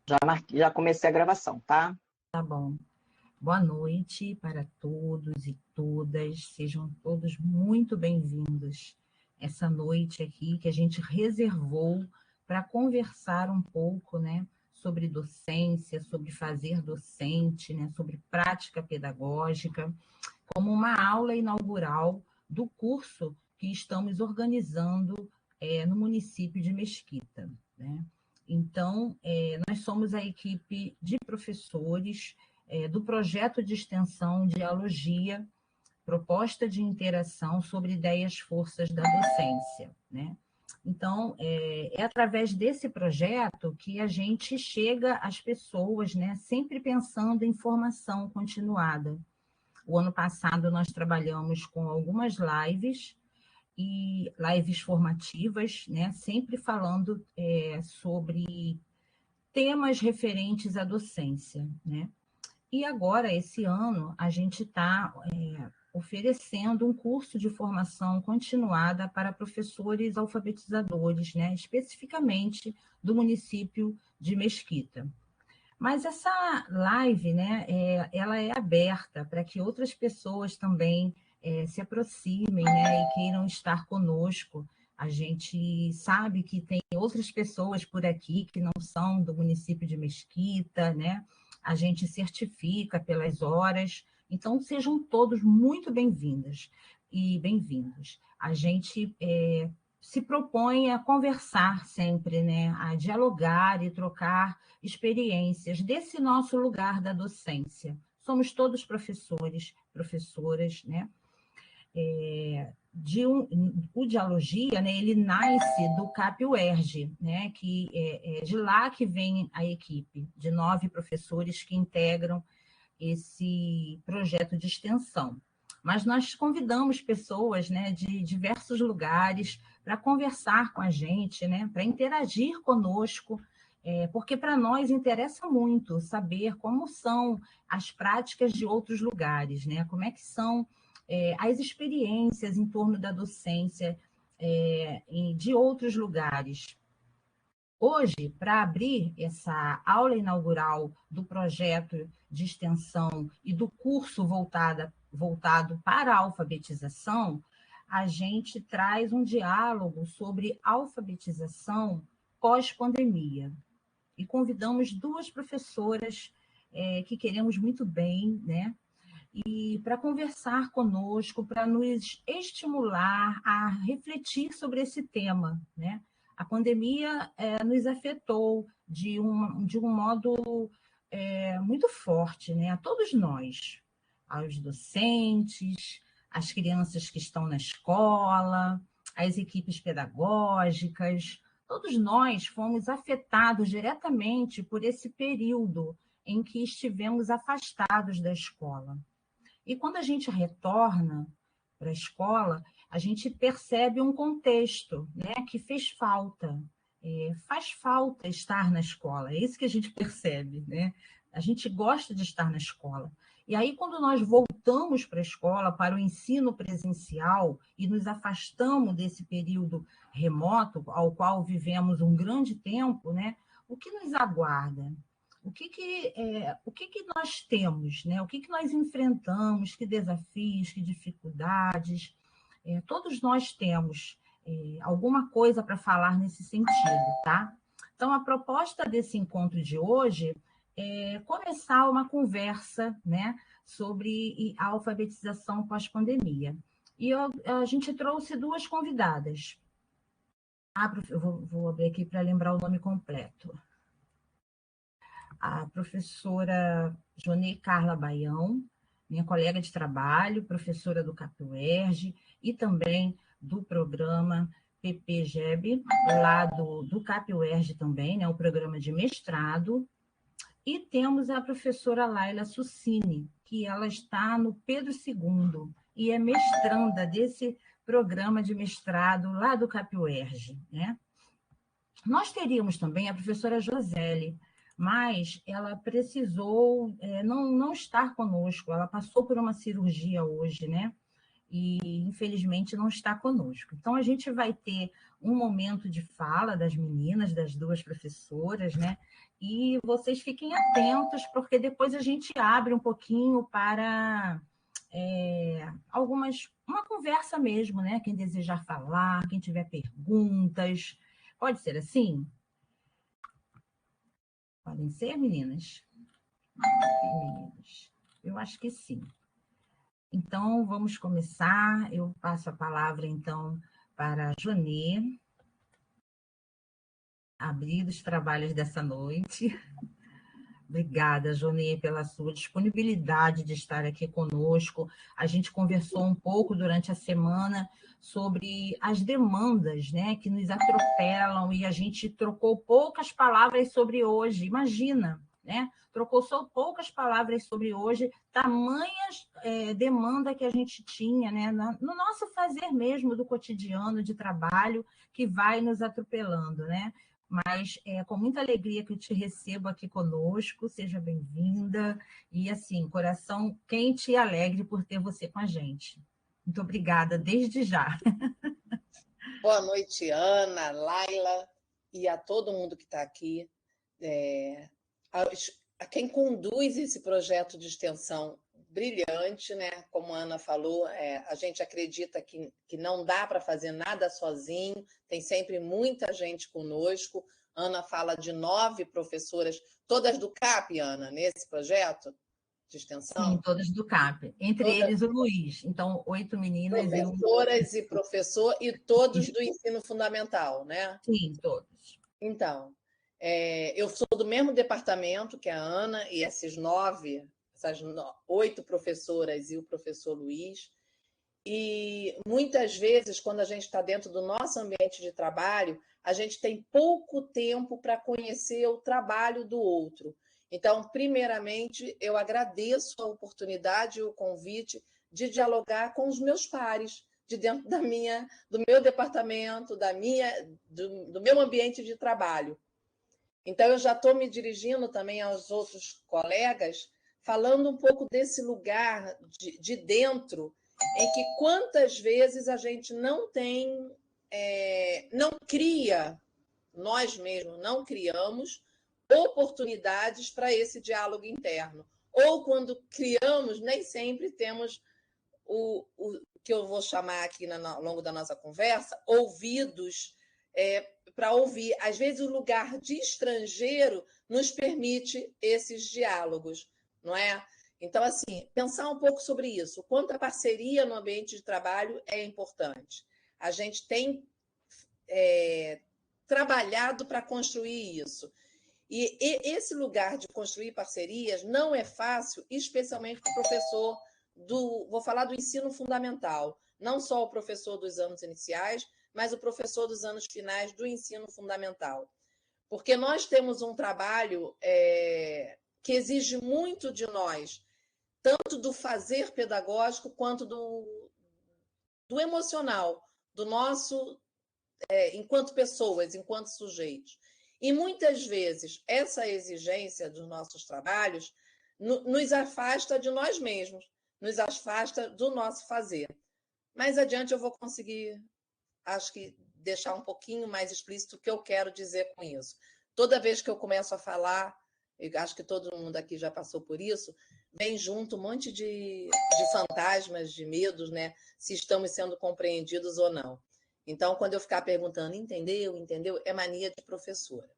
Já comecei a gravação, tá? Tá bom. Boa noite para todos e todas. Sejam todos muito bem-vindos. Essa noite aqui que a gente reservou para conversar um pouco, né, sobre docência, sobre fazer docente, né, sobre prática pedagógica, como uma aula inaugural do curso que estamos organizando no município de Mesquita, né? Então, nós somos a equipe de professores do projeto de extensão Dialogia, proposta de interação sobre ideias forças da docência, né? Então, é através desse projeto que a gente chega às pessoas, né, sempre pensando em formação continuada. O ano passado nós trabalhamos com algumas lives, e lives formativas, né, sempre falando sobre temas referentes à docência, né? E agora, esse ano, a gente está oferecendo um curso de formação continuada para professores alfabetizadores, né, especificamente do município de Mesquita. Mas essa live, né, ela é aberta para que outras pessoas também se aproximem, né, e queiram estar conosco. A gente sabe que tem outras pessoas por aqui que não são do município de Mesquita, né? A gente certifica pelas horas. Então, sejam todos muito bem-vindas e bem-vindos. A gente se propõe a conversar sempre, né, a dialogar e trocar experiências desse nosso lugar da docência. Somos todos professores, professoras, né? O Dialogia, né, ele nasce do CAP-UERJ, né, que é de lá que vem a equipe de 9 professores que integram esse projeto de extensão. Mas nós convidamos pessoas, né, de diversos lugares para conversar com a gente, né, para interagir conosco, porque para nós interessa muito saber como são as práticas de outros lugares, né, como é que são as experiências em torno da docência de outros lugares. Hoje, para abrir essa aula inaugural do projeto de extensão e do curso voltado para a alfabetização, a gente traz um diálogo sobre alfabetização pós-pandemia. E convidamos 2 professoras que queremos muito bem, né? E para conversar conosco, para nos estimular a refletir sobre esse tema, né? A pandemia nos afetou de um modo muito forte, né? A todos nós, aos docentes, às crianças que estão na escola, às equipes pedagógicas, todos nós fomos afetados diretamente por esse período em que estivemos afastados da escola. E quando a gente retorna para a escola, a gente percebe um contexto, né, que fez falta. Faz falta estar na escola, é isso que a gente percebe, né? A gente gosta de estar na escola. E aí, quando nós voltamos para a escola, para o ensino presencial, e nos afastamos desse período remoto, ao qual vivemos um grande tempo, né? O que nos aguarda? O que nós temos, né? O que nós enfrentamos, que desafios, que dificuldades. Todos nós temos alguma coisa para falar nesse sentido, tá? Então, a proposta desse encontro de hoje é começar uma conversa, né, sobre a alfabetização pós-pandemia. E a gente trouxe 2 convidadas. Eu vou abrir aqui para lembrar o nome completo. A professora Jonei Carla Baião, minha colega de trabalho, professora do CAP-UERJ e também do programa PPGEB, lá do CAP-UERJ também, né, o programa de mestrado. E temos a professora Laila Sucini, que ela está no Pedro II e é mestranda desse programa de mestrado lá do CAP-UERJ, né? Nós teríamos também a professora Josele, mas ela precisou não estar conosco, ela passou por uma cirurgia hoje, né? e, infelizmente, não está conosco. Então, a gente vai ter um momento de fala das meninas, das duas professoras, né? E vocês fiquem atentos, porque depois a gente abre um pouquinho para uma conversa mesmo, né? Quem desejar falar, quem tiver perguntas. Pode ser assim? Podem ser, meninas? Meninos, eu acho que sim. Então, vamos começar. Eu passo a palavra, então, para a Jonê, abrir os trabalhos dessa noite. Obrigada, Jonê, pela sua disponibilidade de estar aqui conosco. A gente conversou um pouco durante a semana sobre as demandas, né, que nos atropelam, e a gente trocou poucas palavras sobre hoje. Imagina, né? Trocou só poucas palavras sobre hoje, tamanhas demanda que a gente tinha, né, no nosso fazer mesmo do cotidiano de trabalho, que vai nos atropelando, né? Mas é com muita alegria que eu te recebo aqui conosco, seja bem-vinda, e assim, coração quente e alegre por ter você com a gente. Muito obrigada, desde já. Boa noite, Ana, Laila e a todo mundo que está aqui. A quem conduz esse projeto de extensão brilhante, né? Como a Ana falou, a gente acredita que não dá para fazer nada sozinho, tem sempre muita gente conosco. Ana fala de 9 professoras, todas do CAP, Ana, nesse projeto de extensão? Sim, todas do CAP, entre eles o Luiz. Então, 8 meninas e um... Professoras e professor, e todos do ensino fundamental, né? Sim, todos. Então, eu sou do mesmo departamento que a Ana, e essas 8 professoras e o professor Luiz. E muitas vezes, quando a gente está dentro do nosso ambiente de trabalho, a gente tem pouco tempo para conhecer o trabalho do outro. Então, primeiramente, eu agradeço a oportunidade e o convite de dialogar com os meus pares, de dentro do meu departamento, do meu ambiente de trabalho. Então, eu já estou me dirigindo também aos outros colegas, falando um pouco desse lugar de dentro, em que quantas vezes a gente não cria, nós mesmos não criamos oportunidades para esse diálogo interno. Ou quando criamos, nem sempre temos o que eu vou chamar aqui ao longo da nossa conversa, ouvidos para ouvir. Às vezes, o lugar de estrangeiro nos permite esses diálogos, não é? Então, assim, pensar um pouco sobre isso. O quanto a parceria no ambiente de trabalho é importante. A gente tem trabalhado para construir isso. E esse lugar de construir parcerias não é fácil, especialmente para o professor vou falar do ensino fundamental, não só o professor dos anos iniciais, mas o professor dos anos finais do ensino fundamental. Porque nós temos um trabalho que exige muito de nós, tanto do fazer pedagógico quanto do emocional, do nosso, enquanto pessoas, enquanto sujeitos. E muitas vezes essa exigência dos nossos trabalhos nos afasta de nós mesmos, nos afasta do nosso fazer. Mais adiante eu vou conseguir, acho que, deixar um pouquinho mais explícito o que eu quero dizer com isso. Toda vez que eu começo a falar, eu acho que todo mundo aqui já passou por isso, vem junto um monte de fantasmas, de medos, né? Se estamos sendo compreendidos ou não. Então, quando eu ficar perguntando, entendeu? É mania de professora.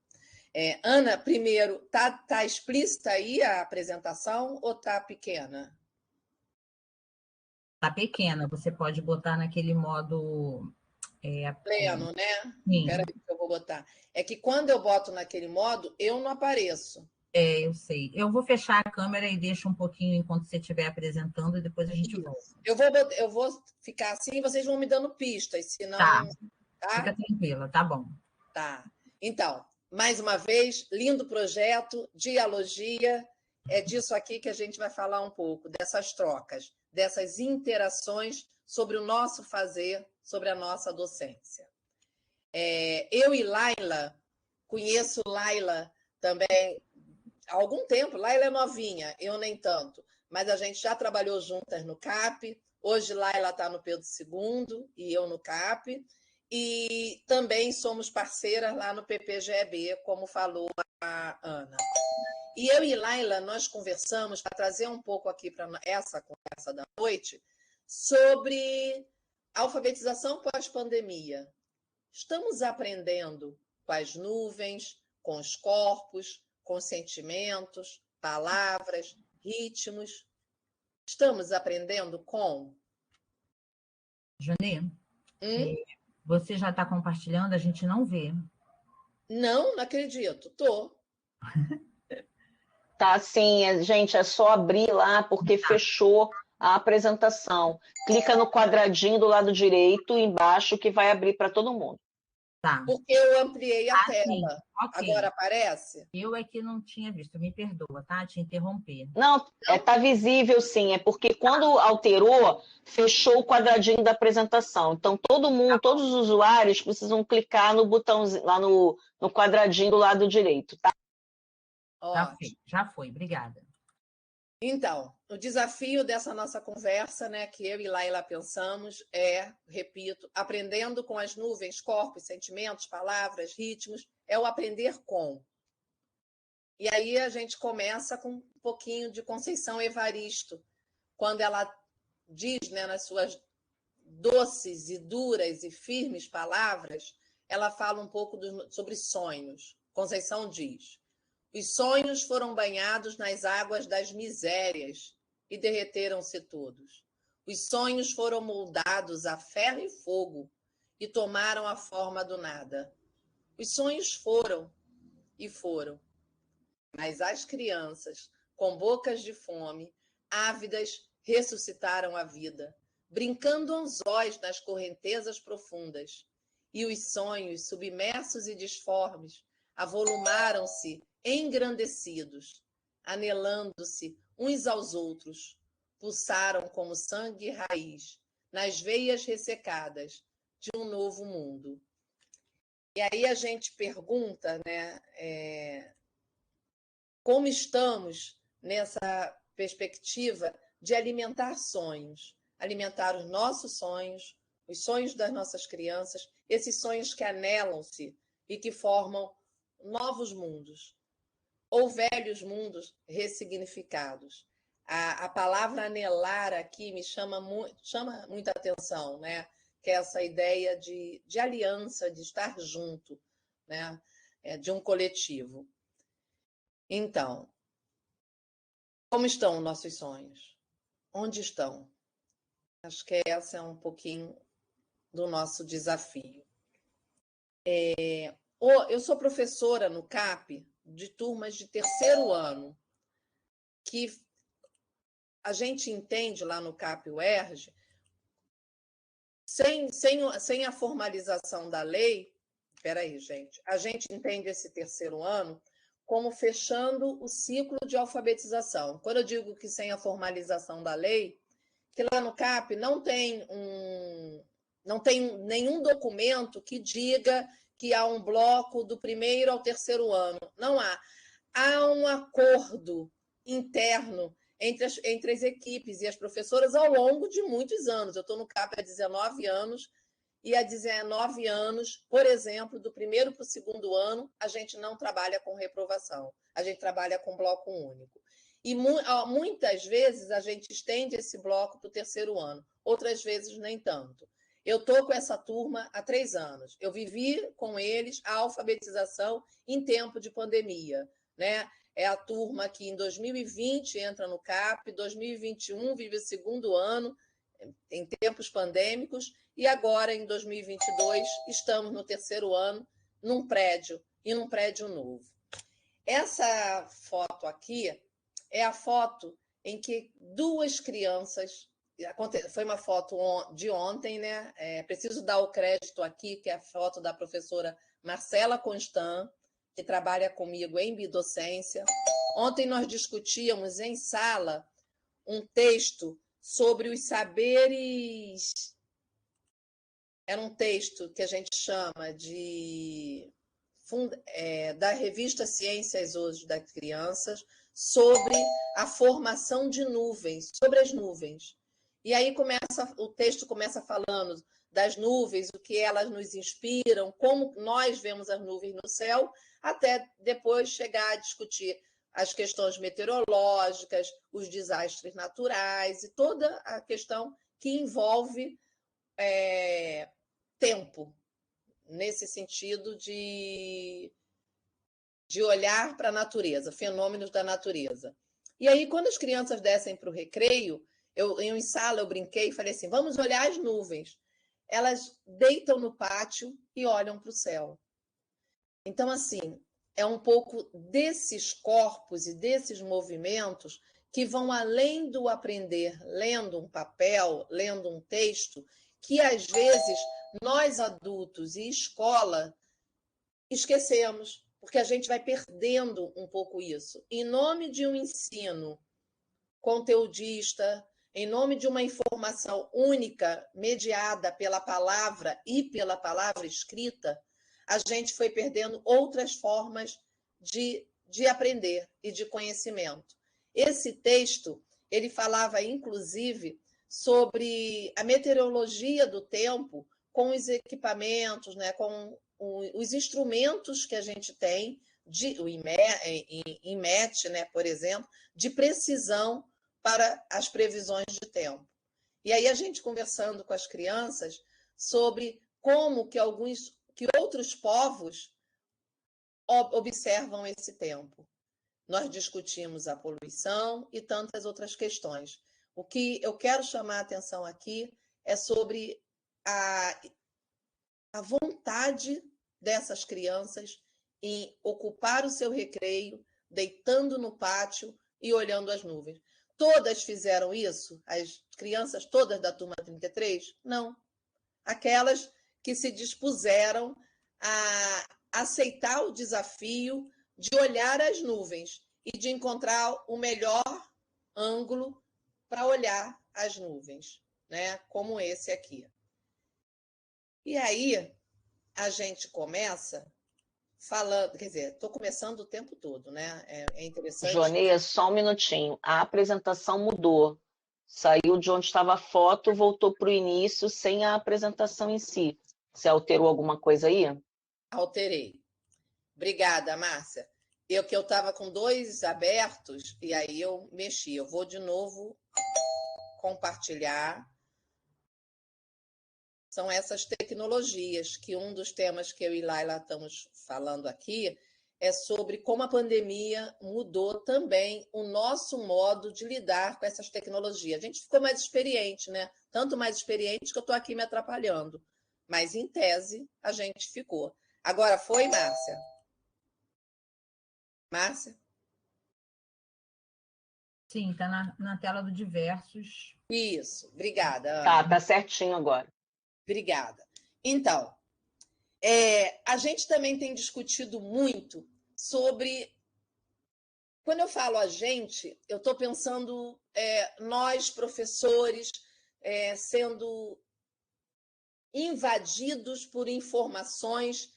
Ana, primeiro, tá explícita aí a apresentação ou tá pequena? Tá pequena, você pode botar naquele modo... Pleno, né? Sim. Espera aí que eu vou botar. É que quando eu boto naquele modo, eu não apareço. Eu sei. Eu vou fechar a câmera e deixo um pouquinho enquanto você estiver apresentando e depois a gente volta. Eu vou ficar assim e vocês vão me dando pistas, senão... Tá? Fica tranquila, tá bom. Tá. Então, mais uma vez, lindo projeto, dialogia, é disso aqui que a gente vai falar um pouco, dessas trocas, dessas interações sobre o nosso fazer, sobre a nossa docência. Eu e Laila, conheço Laila também há algum tempo. Laila é novinha, eu nem tanto, mas a gente já trabalhou juntas no CAP, Hoje Laila está no Pedro II e eu no CAP. E também somos parceiras lá no PPGEB, como falou a Ana. E eu e Laila, nós conversamos para trazer um pouco aqui para essa conversa da noite sobre alfabetização pós-pandemia. Estamos aprendendo com as nuvens, com os corpos, com sentimentos, palavras, ritmos. Estamos aprendendo com... Janê, você já está compartilhando, a gente não vê. Não, não acredito. Tô. Tá, sim, gente, é só abrir lá, porque fechou a apresentação. Clica no quadradinho do lado direito, embaixo, que vai abrir para todo mundo. Tá. Porque eu ampliei a tela. Sim. Okay. Agora aparece? Eu é que não tinha visto, me perdoa, tá? Te interromper. Não, tá visível sim, é porque quando alterou, fechou o quadradinho da apresentação. Então, todo mundo, todos os usuários precisam clicar no botãozinho, lá no quadradinho do lado direito, tá? Já foi, obrigada. Então, o desafio dessa nossa conversa, né, que eu e Laila pensamos, repito, aprendendo com as nuvens, corpos, sentimentos, palavras, ritmos, é o aprender com. E aí a gente começa com um pouquinho de Conceição Evaristo, quando ela diz, né, nas suas doces e duras e firmes palavras, ela fala um pouco sobre sonhos. Conceição diz: os sonhos foram banhados nas águas das misérias e derreteram-se todos. Os sonhos foram moldados a ferro e fogo e tomaram a forma do nada. Os sonhos foram e foram. Mas as crianças, com bocas de fome, ávidas, ressuscitaram a vida, brincando anzóis nas correntezas profundas. E os sonhos, submersos e disformes, avolumaram-se engrandecidos, anelando-se uns aos outros, pulsaram como sangue raiz nas veias ressecadas de um novo mundo. E aí a gente pergunta, né, como estamos nessa perspectiva de alimentar sonhos, alimentar os nossos sonhos, os sonhos das nossas crianças, esses sonhos que anelam-se e que formam novos mundos, ou velhos mundos ressignificados. A palavra anelar aqui me chama muita atenção, né? Que é essa ideia de aliança, de estar junto, né? De um coletivo. Então, como estão nossos sonhos? Onde estão? Acho que essa é um pouquinho do nosso desafio. Eu sou professora no CAP de turmas de terceiro ano, que a gente entende lá no CAP UERJ, sem a formalização da lei, peraí, gente, a gente entende esse terceiro ano como fechando o ciclo de alfabetização. Quando eu digo que sem a formalização da lei, que lá no CAP não tem nenhum documento que diga que há um bloco do primeiro ao terceiro ano. Não há. Há um acordo interno entre as equipes e as professoras ao longo de muitos anos. Eu estou no CAP há 19 anos, e há 19 anos, por exemplo, do primeiro para o segundo ano, a gente não trabalha com reprovação, a gente trabalha com bloco único. E muitas vezes a gente estende esse bloco para o terceiro ano, outras vezes nem tanto. Eu estou com essa turma há 3 anos. Eu vivi com eles a alfabetização em tempo de pandemia, né? É a turma que em 2020 entra no CAP, 2021 vive o segundo ano em tempos pandêmicos, e agora, em 2022, estamos no terceiro ano, num prédio, e num prédio novo. Essa foto aqui é a foto em que 2 crianças... Foi uma foto de ontem, né? Preciso dar o crédito aqui, que é a foto da professora Marcela Constant, que trabalha comigo em bidocência. Ontem nós discutíamos em sala um texto sobre os saberes. Era um texto que a gente chama da revista Ciências Hoje das Crianças, sobre a formação de nuvens, sobre as nuvens. E aí o texto começa falando das nuvens, o que elas nos inspiram, como nós vemos as nuvens no céu, até depois chegar a discutir as questões meteorológicas, os desastres naturais e toda a questão que envolve tempo, nesse sentido de olhar para a natureza, fenômenos da natureza. E aí, quando as crianças descem para o recreio, em sala eu brinquei e falei assim, vamos olhar as nuvens. Elas deitam no pátio e olham para o céu. Então, assim, é um pouco desses corpos e desses movimentos que vão além do aprender lendo um papel, lendo um texto, que às vezes nós adultos e escola esquecemos, porque a gente vai perdendo um pouco isso. Em nome de um ensino conteudista, em nome de uma informação única, mediada pela palavra e pela palavra escrita, a gente foi perdendo outras formas de aprender e de conhecimento. Esse texto, ele falava, inclusive, sobre a meteorologia do tempo com os equipamentos, né, com os instrumentos que a gente tem, o IMET, né, por exemplo, de precisão para as previsões de tempo. E aí a gente conversando com as crianças sobre como que outros povos observam esse tempo. Nós discutimos a poluição e tantas outras questões. O que eu quero chamar a atenção aqui é sobre a vontade dessas crianças em ocupar o seu recreio, deitando no pátio e olhando as nuvens. Todas fizeram isso? As crianças todas da turma 33? Não. Aquelas que se dispuseram a aceitar o desafio de olhar as nuvens e de encontrar o melhor ângulo para olhar as nuvens, né? Como esse aqui. E aí a gente começa falando, quer dizer, estou começando o tempo todo, né? É interessante. Joanê, só um minutinho. A apresentação mudou. Saiu de onde estava a foto, voltou para o início sem a apresentação em si. Você alterou alguma coisa aí? Alterei. Obrigada, Márcia. Eu estava com dois abertos e aí eu mexi. Eu vou de novo compartilhar. São essas tecnologias, que um dos temas que eu e Laila estamos falando aqui é sobre como a pandemia mudou também o nosso modo de lidar com essas tecnologias. A gente ficou mais experiente, né? Tanto mais experiente que eu estou aqui me atrapalhando. Mas, em tese, a gente ficou. Agora foi, Márcia? Márcia? Sim, está na tela do diversos. Isso, obrigada, Ana. Tá certinho agora. Obrigada. Então, a gente também tem discutido muito sobre... Quando eu falo a gente, eu estou pensando nós, professores, sendo invadidos por informações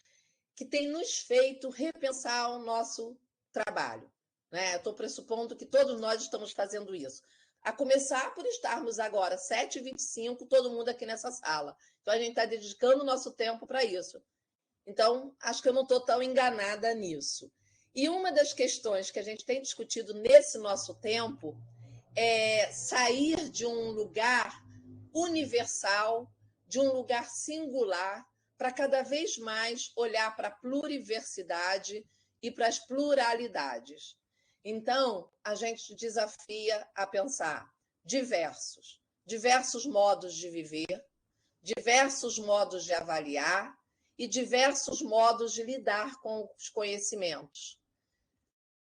que têm nos feito repensar o nosso trabalho, né? Eu estou pressupondo que todos nós estamos fazendo isso. A começar por estarmos agora, 7h25, todo mundo aqui nessa sala. Então, a gente está dedicando o nosso tempo para isso. Então, acho que eu não estou tão enganada nisso. E uma das questões que a gente tem discutido nesse nosso tempo é sair de um lugar universal, de um lugar singular, para cada vez mais olhar para a pluriversidade e para as pluralidades. Então, a gente desafia a pensar diversos modos de viver, diversos modos de avaliar e diversos modos de lidar com os conhecimentos.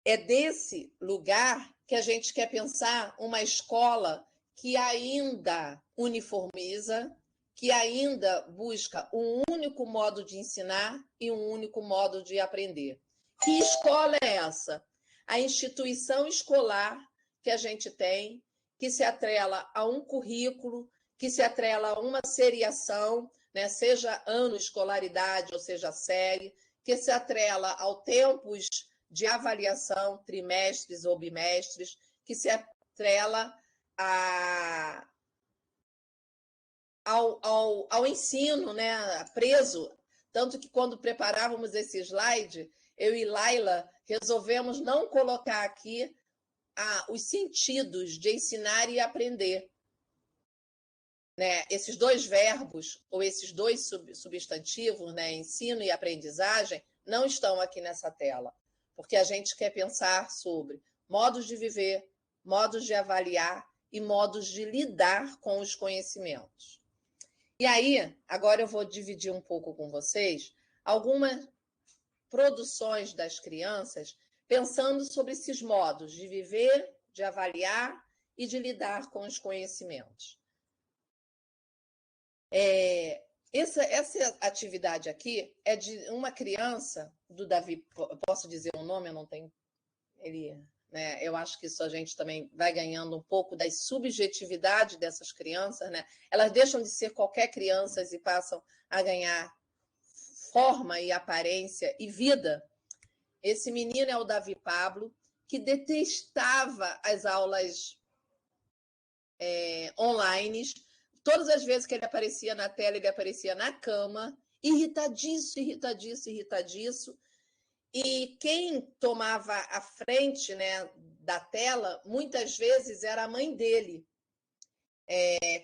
É desse lugar que a gente quer pensar uma escola que ainda uniformiza, que ainda busca um único modo de ensinar e um único modo de aprender. Que escola é essa? A instituição escolar que a gente tem, que se atrela a um currículo, que se atrela a uma seriação, né? Seja ano escolaridade ou seja série, que se atrela ao tempos de avaliação, trimestres ou bimestres, que se atrela ao ensino, né? Preso. Tanto que quando preparávamos esse slide, eu e Laila resolvemos não colocar aqui os sentidos de ensinar e aprender. Né? Esses dois verbos, ou esses dois substantivos, né? Ensino e aprendizagem, não estão aqui nessa tela, porque a gente quer pensar sobre modos de viver, modos de avaliar e modos de lidar com os conhecimentos. E aí, agora eu vou dividir um pouco com vocês algumas produções das crianças pensando sobre esses modos de viver, de avaliar e de lidar com os conhecimentos. Essa atividade aqui é de uma criança, do Davi, posso dizer o nome? Eu não tenho... Né, eu acho que isso a gente também vai ganhando um pouco da subjetividade dessas crianças, né? Elas deixam de ser qualquer criança e passam a ganhar forma e aparência e vida. Esse menino é o Davi Pablo, que detestava as aulas online. Todas as vezes que ele aparecia na tela, ele aparecia na cama, irritadiço. E quem tomava a frente, né, da tela, muitas vezes era a mãe dele,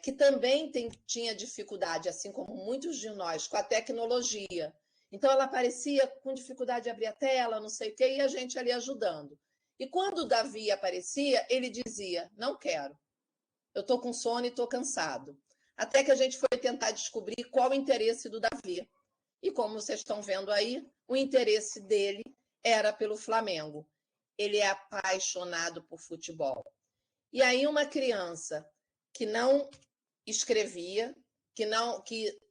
que também tinha dificuldade, assim como muitos de nós, com a tecnologia. Então, ela aparecia com dificuldade de abrir a tela, não sei o quê, e a gente ali ajudando. E quando o Davi aparecia, ele dizia, não quero, eu estou com sono e estou cansado. Até que a gente foi tentar descobrir qual o interesse do Davi. E como vocês estão vendo aí, o interesse dele era pelo Flamengo. Ele é apaixonado por futebol. E aí uma criança que não escrevia, que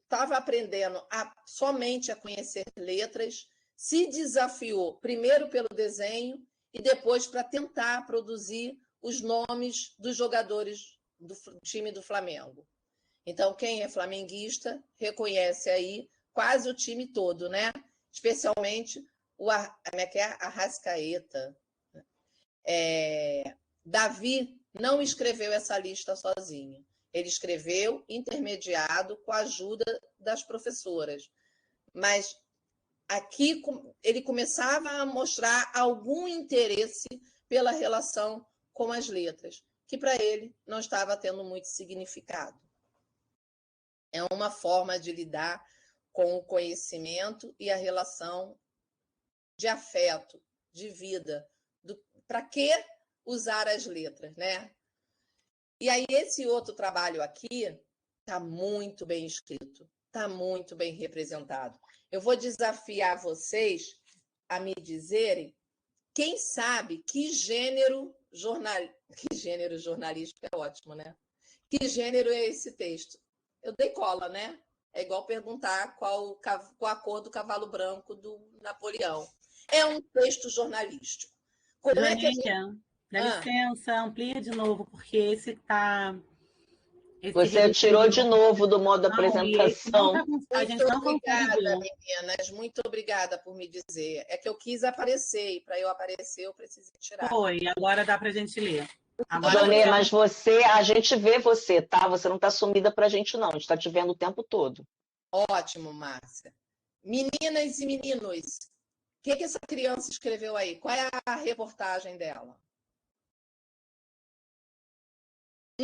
estava aprendendo somente a conhecer letras, se desafiou primeiro pelo desenho e depois para tentar produzir os nomes dos jogadores do time do Flamengo. Então, quem é flamenguista reconhece aí quase o time todo, né? Especialmente o Arrascaeta. Davi não escreveu essa lista sozinho. Ele escreveu intermediado com a ajuda das professoras. Mas aqui ele começava a mostrar algum interesse pela relação com as letras, que para ele não estava tendo muito significado. É uma forma de lidar com o conhecimento e a relação de afeto, de vida. Para que usar as letras, né? E aí esse outro trabalho aqui está muito bem escrito, está muito bem representado. Eu vou desafiar vocês a me dizerem, quem sabe que gênero jornalístico é ótimo, né? Que gênero é esse texto? Eu dei cola, né? É igual perguntar qual a cor do cavalo branco do Napoleão. É um texto jornalístico. Como é que a gente... Dá licença, amplia de novo, porque esse está... Você tirou de novo do modo apresentação. Muito obrigada, meninas. Muito obrigada por me dizer. É que eu quis aparecer, e para eu aparecer, eu precisei tirar. Foi, agora dá para a gente ler. Jonê, mas a gente vê você, tá? Você não está sumida para a gente, não. A gente está te vendo o tempo todo. Ótimo, Márcia. Meninas e meninos, o que essa criança escreveu aí? Qual é a reportagem dela?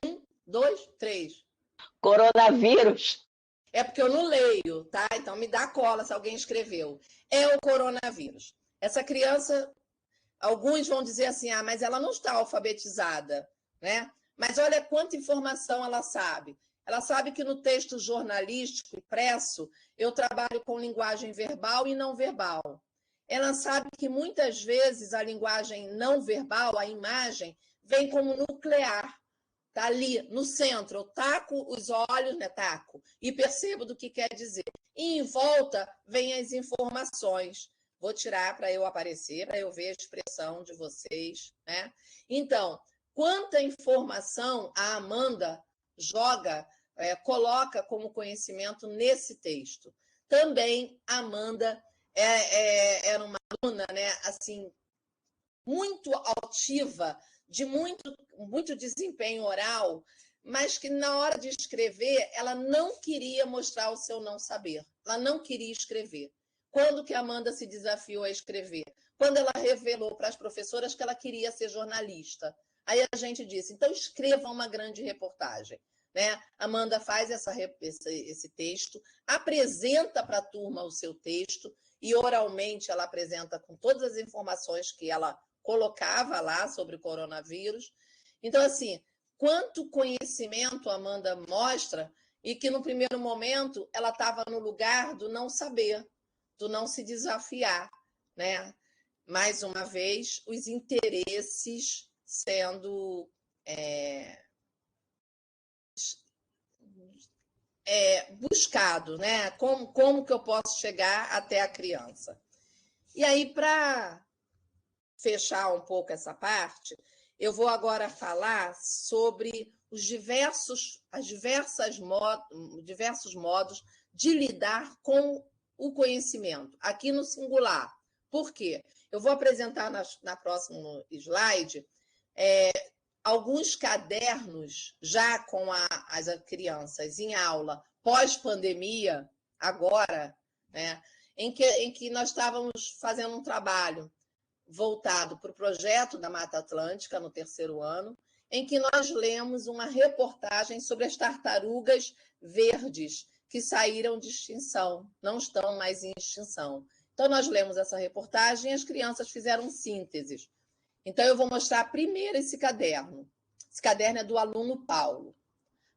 1, 2, 3. Coronavírus. É porque eu não leio, tá? Então me dá cola se alguém escreveu. É o coronavírus. Essa criança, alguns vão dizer assim, mas ela não está alfabetizada, né? Mas olha quanta informação ela sabe. Ela sabe que no texto jornalístico impresso, eu trabalho com linguagem verbal e não verbal. Ela sabe que muitas vezes a linguagem não verbal, a imagem, vem como nuclear. Está ali no centro, eu taco os olhos, né? Taco, e percebo do que quer dizer. E em volta vem as informações. Vou tirar para eu aparecer, para eu ver a expressão de vocês, né? Então, quanta informação a Amanda joga, coloca como conhecimento nesse texto. Também a Amanda era uma aluna, né? Assim, muito altiva, de muito desempenho oral, mas que na hora de escrever, ela não queria mostrar o seu não saber. Ela não queria escrever. Quando que a Amanda se desafiou a escrever? Quando ela revelou para as professoras que ela queria ser jornalista. Aí a gente disse, então escreva uma grande reportagem. Né? Amanda faz esse texto, apresenta para a turma o seu texto, e oralmente ela apresenta com todas as informações que ela colocava lá sobre o coronavírus. Então, assim, quanto conhecimento a Amanda mostra, e que no primeiro momento ela estava no lugar do não saber, do não se desafiar, né? Mais uma vez, os interesses sendo buscado, né? Como que eu posso chegar até a criança? E aí, para fechar um pouco essa parte, eu vou agora falar sobre os diversos modos de lidar com o conhecimento, aqui no singular. Por quê? Eu vou apresentar na próximo slide alguns cadernos já com as crianças em aula pós-pandemia, agora, né, em que nós estávamos fazendo um trabalho voltado para o projeto da Mata Atlântica, no 3º ano, em que nós lemos uma reportagem sobre as tartarugas verdes que saíram de extinção, não estão mais em extinção. Então, nós lemos essa reportagem e as crianças fizeram sínteses. Então, eu vou mostrar primeiro esse caderno. Esse caderno é do aluno Paulo.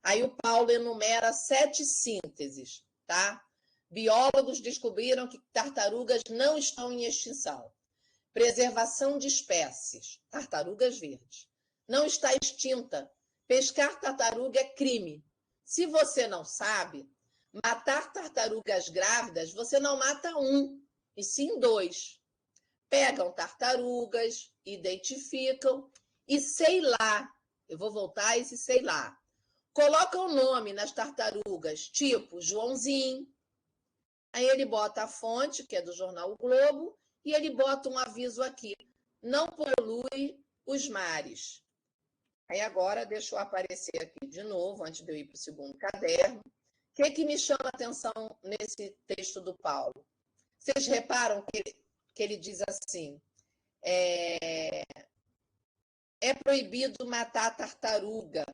Aí o Paulo enumera 7 sínteses, tá? Biólogos descobriram que tartarugas não estão em extinção. Preservação de espécies, tartarugas verdes. Não está extinta. Pescar tartaruga é crime. Se você não sabe, matar tartarugas grávidas, você não mata um, e sim 2. Pegam tartarugas, identificam e sei lá, eu vou voltar a esse sei lá. Colocam o nome nas tartarugas, tipo Joãozinho. Aí ele bota a fonte, que é do jornal O Globo, e ele bota um aviso aqui, não polui os mares. Aí agora, deixa eu aparecer aqui de novo, antes de eu ir para o segundo caderno. O que me chama a atenção nesse texto do Paulo? Vocês reparam que ele diz assim, é proibido matar tartaruga.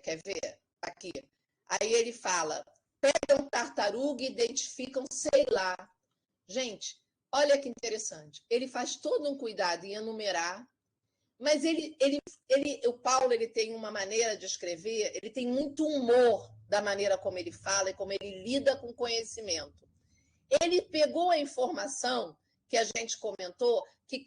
Quer ver? Aqui. Aí ele fala, pegam tartaruga e identificam, sei lá. Gente, olha que interessante. Ele faz todo um cuidado em enumerar, mas o Paulo ele tem uma maneira de escrever, ele tem muito humor da maneira como ele fala e como ele lida com conhecimento. Ele pegou a informação que a gente comentou, que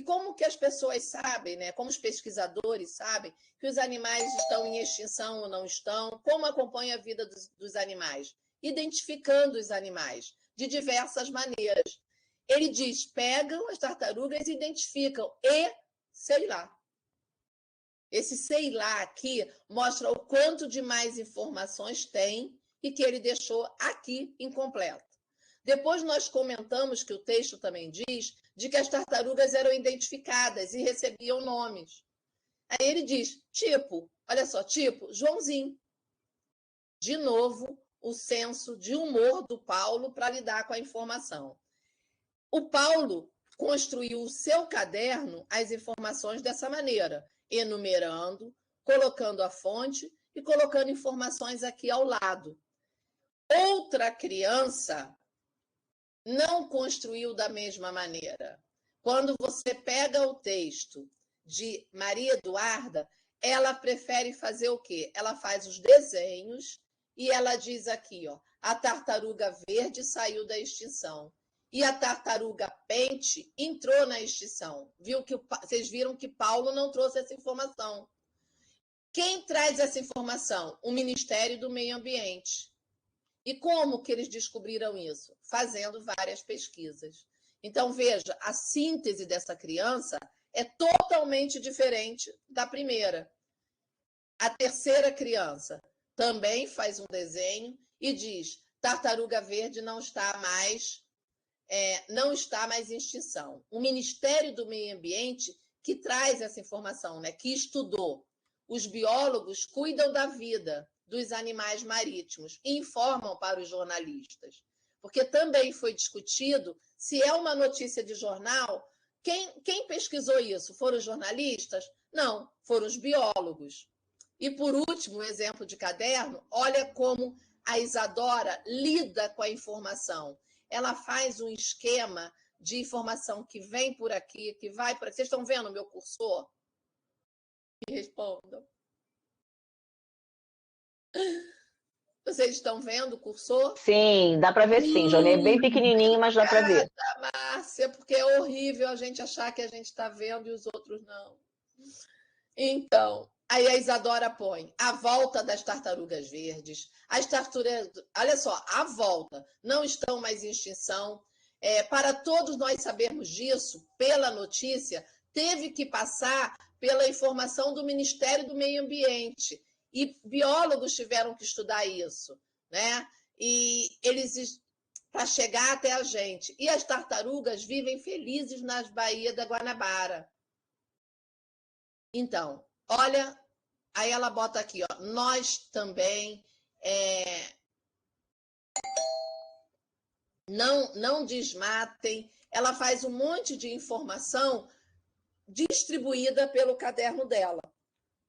como que as pessoas sabem, né? Como os pesquisadores sabem que os animais estão em extinção ou não estão, como acompanha a vida dos animais, identificando os animais de diversas maneiras. Ele diz, pegam as tartarugas e identificam, e sei lá. Esse sei lá aqui mostra o quanto de mais informações tem e que ele deixou aqui incompleto. Depois nós comentamos que o texto também diz de que as tartarugas eram identificadas e recebiam nomes. Aí ele diz, tipo, olha só, tipo, Joãozinho. De novo, o senso de humor do Paulo para lidar com a informação. O Paulo construiu o seu caderno, as informações dessa maneira, enumerando, colocando a fonte e colocando informações aqui ao lado. Outra criança não construiu da mesma maneira. Quando você pega o texto de Maria Eduarda, ela prefere fazer o quê? Ela faz os desenhos e ela diz aqui, ó, a tartaruga verde saiu da extinção e a tartaruga pente entrou na extinção. Vocês viram que Paulo não trouxe essa informação. Quem traz essa informação? O Ministério do Meio Ambiente. E como que eles descobriram isso? Fazendo várias pesquisas. Então, veja, a síntese dessa criança é totalmente diferente da primeira. A terceira criança também faz um desenho e diz, tartaruga verde não está mais em extinção. O Ministério do Meio Ambiente que traz essa informação, né, que estudou. os biólogos cuidam da vida dos animais marítimos e informam para os jornalistas. Porque também foi discutido se é uma notícia de jornal. Quem pesquisou isso? Foram os jornalistas? Não, foram os biólogos. E, por último, um exemplo de caderno, olha como a Isadora lida com a informação. Ela faz um esquema de informação que vem por aqui, que vai por aqui. Vocês estão vendo o meu cursor? Me respondam. Vocês estão vendo o cursor? Sim, dá para ver sim, Jônia. É bem pequenininho, mas dá para ver. Márcia, porque é horrível a gente achar que a gente está vendo e os outros não. Então, aí a Isadora põe a volta das tartarugas verdes. As tartarugas, olha só, a volta, não estão mais em extinção. Para todos nós sabermos disso, pela notícia, teve que passar pela informação do Ministério do Meio Ambiente. E biólogos tiveram que estudar isso, né? E eles, para chegar até a gente. E as tartarugas vivem felizes nas baías da Guanabara. Então, olha, aí ela bota aqui, ó, nós também não desmatem. Ela faz um monte de informação distribuída pelo caderno dela,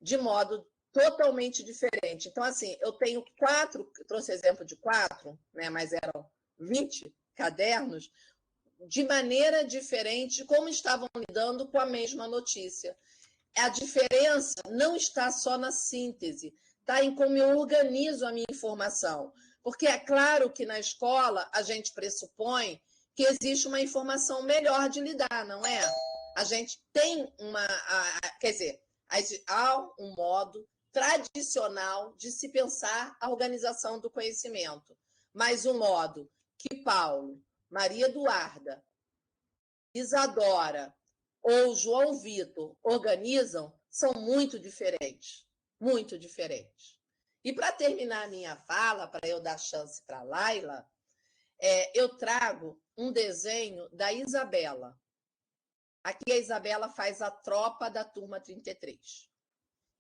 de modo totalmente diferente. Então, assim, eu tenho 4, trouxe exemplo de 4, né, mas eram 20 cadernos, de maneira diferente, como estavam lidando com a mesma notícia. A diferença não está só na síntese, está em como eu organizo a minha informação. Porque é claro que na escola a gente pressupõe que existe uma informação melhor de lidar, não é? A gente tem quer dizer, há um modo tradicional de se pensar a organização do conhecimento, mas o modo que Paulo, Maria Eduarda, Isadora ou João Vitor organizam são muito diferentes, muito diferentes. E para terminar a minha fala, para eu dar chance para a Laila, eu trago um desenho da Isabela. Aqui a Isabela faz a tropa da turma 33.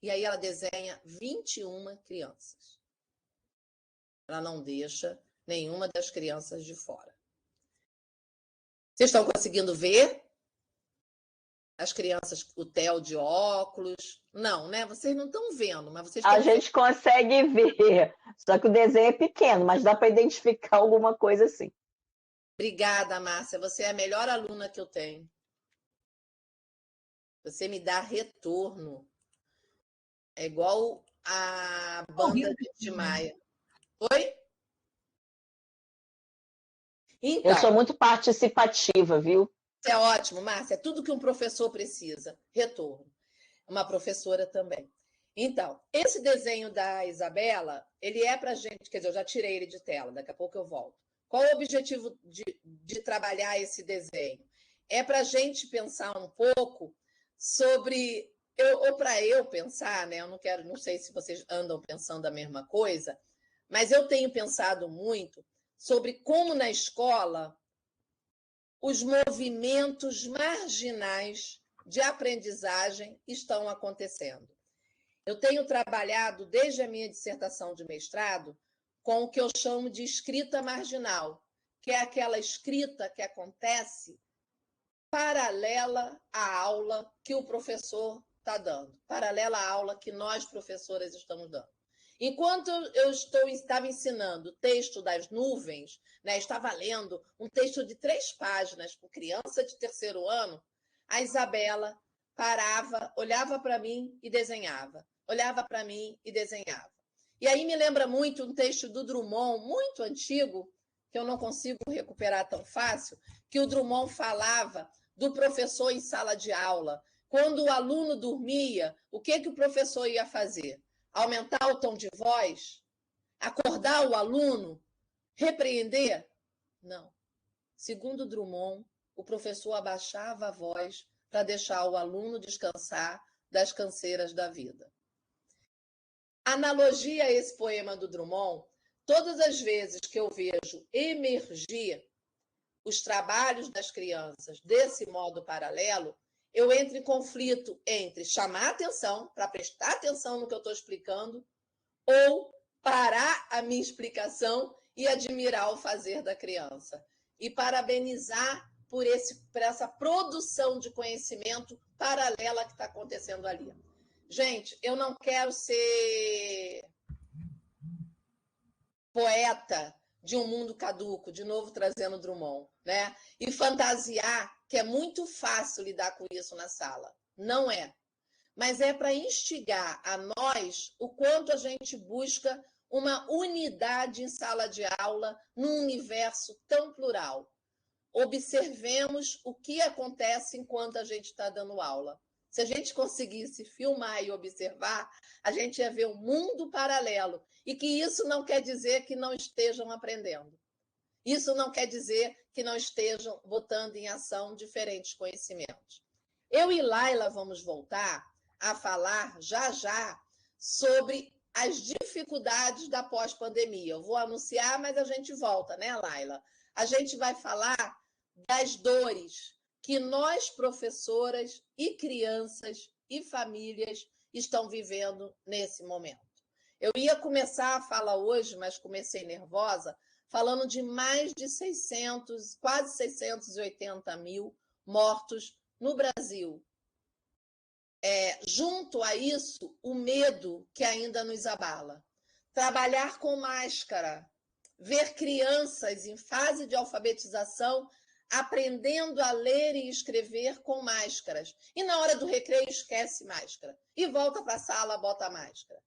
E aí ela desenha 21 crianças. Ela não deixa nenhuma das crianças de fora. Vocês estão conseguindo ver? As crianças, o Theo de óculos. Não, né? Vocês não estão vendo, mas vocês estão A gente consegue ver, só que o desenho é pequeno, mas dá para identificar alguma coisa assim. Obrigada, Márcia. Você é a melhor aluna que eu tenho. Você me dá retorno. É igual a banda de Tim Maia. Oi? Então, eu sou muito participativa, viu? É ótimo, Márcia. É tudo que um professor precisa. Retorno. Uma professora também. Então, esse desenho da Isabela, ele é para gente... Quer dizer, eu já tirei ele de tela, daqui a pouco eu volto. Qual é o objetivo de trabalhar esse desenho? É para a gente pensar um pouco sobre... ou para eu pensar, né? Não sei se vocês andam pensando a mesma coisa, mas eu tenho pensado muito sobre como na escola os movimentos marginais de aprendizagem estão acontecendo. Eu tenho trabalhado desde a minha dissertação de mestrado com o que eu chamo de escrita marginal, que é aquela escrita que acontece paralela à aula que o professor está dando, paralela à aula que nós, professoras, estamos dando. Enquanto eu estava ensinando o texto das nuvens, né, estava lendo um texto de 3 páginas para criança de 3º ano, a Isabela parava, olhava para mim e desenhava. Olhava para mim e desenhava. E aí me lembra muito um texto do Drummond, muito antigo, que eu não consigo recuperar tão fácil, que o Drummond falava do professor em sala de aula. Quando o aluno dormia, o que o professor ia fazer? Aumentar o tom de voz? Acordar o aluno? Repreender? Não. Segundo Drummond, o professor abaixava a voz para deixar o aluno descansar das canseiras da vida. Analogia a esse poema do Drummond, todas as vezes que eu vejo emergir os trabalhos das crianças desse modo paralelo, eu entro em conflito entre chamar atenção, para prestar atenção no que eu estou explicando, ou parar a minha explicação e admirar o fazer da criança. E parabenizar por essa produção de conhecimento paralela que está acontecendo ali. Gente, eu não quero ser poeta de um mundo caduco, de novo trazendo Drummond, né? E fantasiar que é muito fácil lidar com isso na sala. Não é. Mas é para instigar a nós o quanto a gente busca uma unidade em sala de aula, num universo tão plural. Observemos o que acontece enquanto a gente está dando aula. Se a gente conseguisse filmar e observar, a gente ia ver um mundo paralelo. E que isso não quer dizer que não estejam aprendendo. Isso não quer dizer que não estejam botando em ação diferentes conhecimentos. Eu e Laila vamos voltar a falar já já sobre as dificuldades da pós-pandemia. Eu vou anunciar, mas a gente volta, né, Laila? A gente vai falar das dores que nós, professoras e crianças e famílias, estão vivendo nesse momento. Eu ia começar a falar hoje, mas comecei nervosa, falando de mais de 600, quase 680 mil mortos no Brasil. Junto a isso, o medo que ainda nos abala. Trabalhar com máscara, ver crianças em fase de alfabetização aprendendo a ler e escrever com máscaras. E na hora do recreio esquece máscara. E volta para a sala, bota a máscara.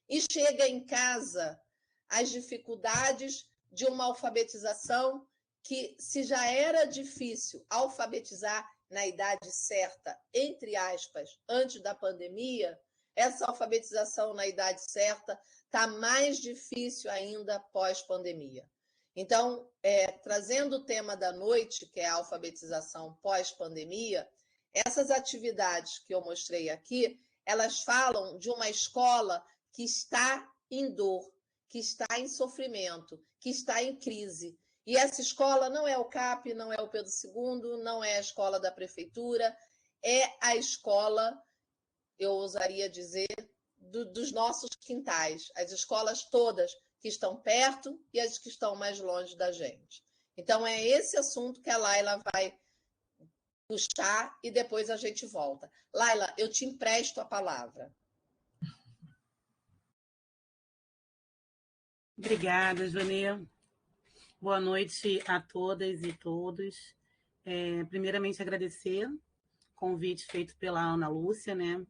E chega em casa as dificuldades de uma alfabetização que, se já era difícil alfabetizar na idade certa, entre aspas, antes da pandemia, essa alfabetização na idade certa está mais difícil ainda pós-pandemia. Então, trazendo o tema da noite, que é a alfabetização pós-pandemia, essas atividades que eu mostrei aqui, elas falam de uma escola que está em dor, que está em sofrimento, que está em crise. E essa escola não é o CAP, não é o Pedro II, não é a escola da prefeitura, é a escola, eu ousaria dizer, dos nossos quintais, as escolas todas que estão perto e as que estão mais longe da gente. Então, é esse assunto que a Laila vai puxar e depois a gente volta. Laila, eu te empresto a palavra. Obrigada, Joanê. Boa noite a todas e todos. Primeiramente, agradecer o convite feito pela Ana Lúcia, né,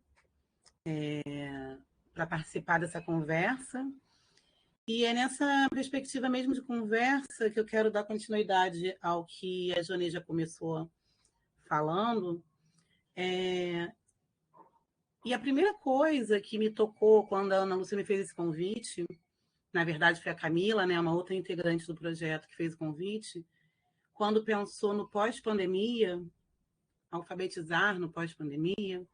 para participar dessa conversa. E é nessa perspectiva mesmo de conversa que eu quero dar continuidade ao que a Joanê já começou falando. E a primeira coisa que me tocou quando a Ana Lúcia me fez esse convite, na verdade foi a Camila, né, uma outra integrante do projeto que fez o convite, quando pensou no pós-pandemia, alfabetizar no pós-pandemia,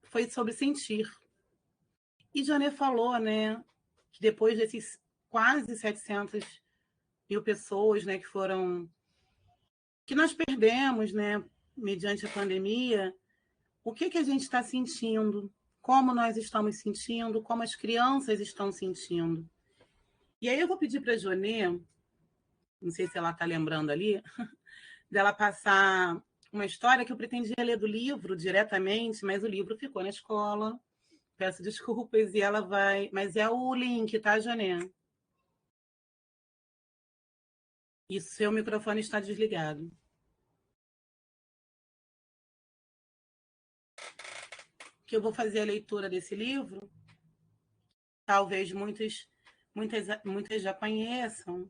foi sobre sentir. E Joanê falou, né, que depois desses quase 700 mil pessoas, né, que nós perdemos, né, mediante a pandemia, o que a gente está sentindo, como nós estamos sentindo, como as crianças estão sentindo. E aí eu vou pedir para a Joanê, não sei se ela está lembrando ali, dela passar uma história que eu pretendia ler do livro diretamente, mas o livro ficou na escola. Peço desculpas e ela vai... Mas é o link, tá, Joanê? E seu microfone está desligado. Que eu vou fazer a leitura desse livro. Talvez muitas já conheçam.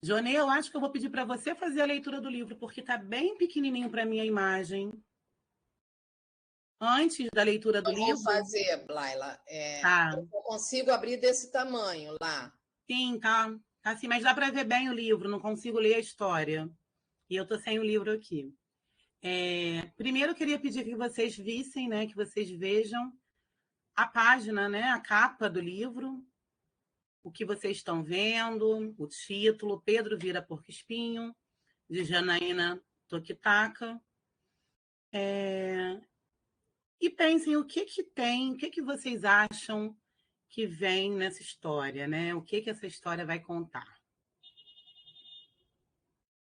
Joanê, eu acho que eu vou pedir para você fazer a leitura do livro, porque está bem pequenininho para mim a imagem. Antes da leitura do livro... Eu vou fazer, Laila. Eu consigo abrir desse tamanho lá. Sim, tá assim, mas dá para ver bem o livro, não consigo ler a história. E eu estou sem o livro aqui. Primeiro, eu queria pedir que vocês vissem, né, que vocês vejam a página, né, a capa do livro, o que vocês estão vendo, o título, Pedro Vira Porco-Espinho, de Janaína Tokitaka. E pensem o que tem, o que vocês acham que vem nessa história, né? O que essa história vai contar.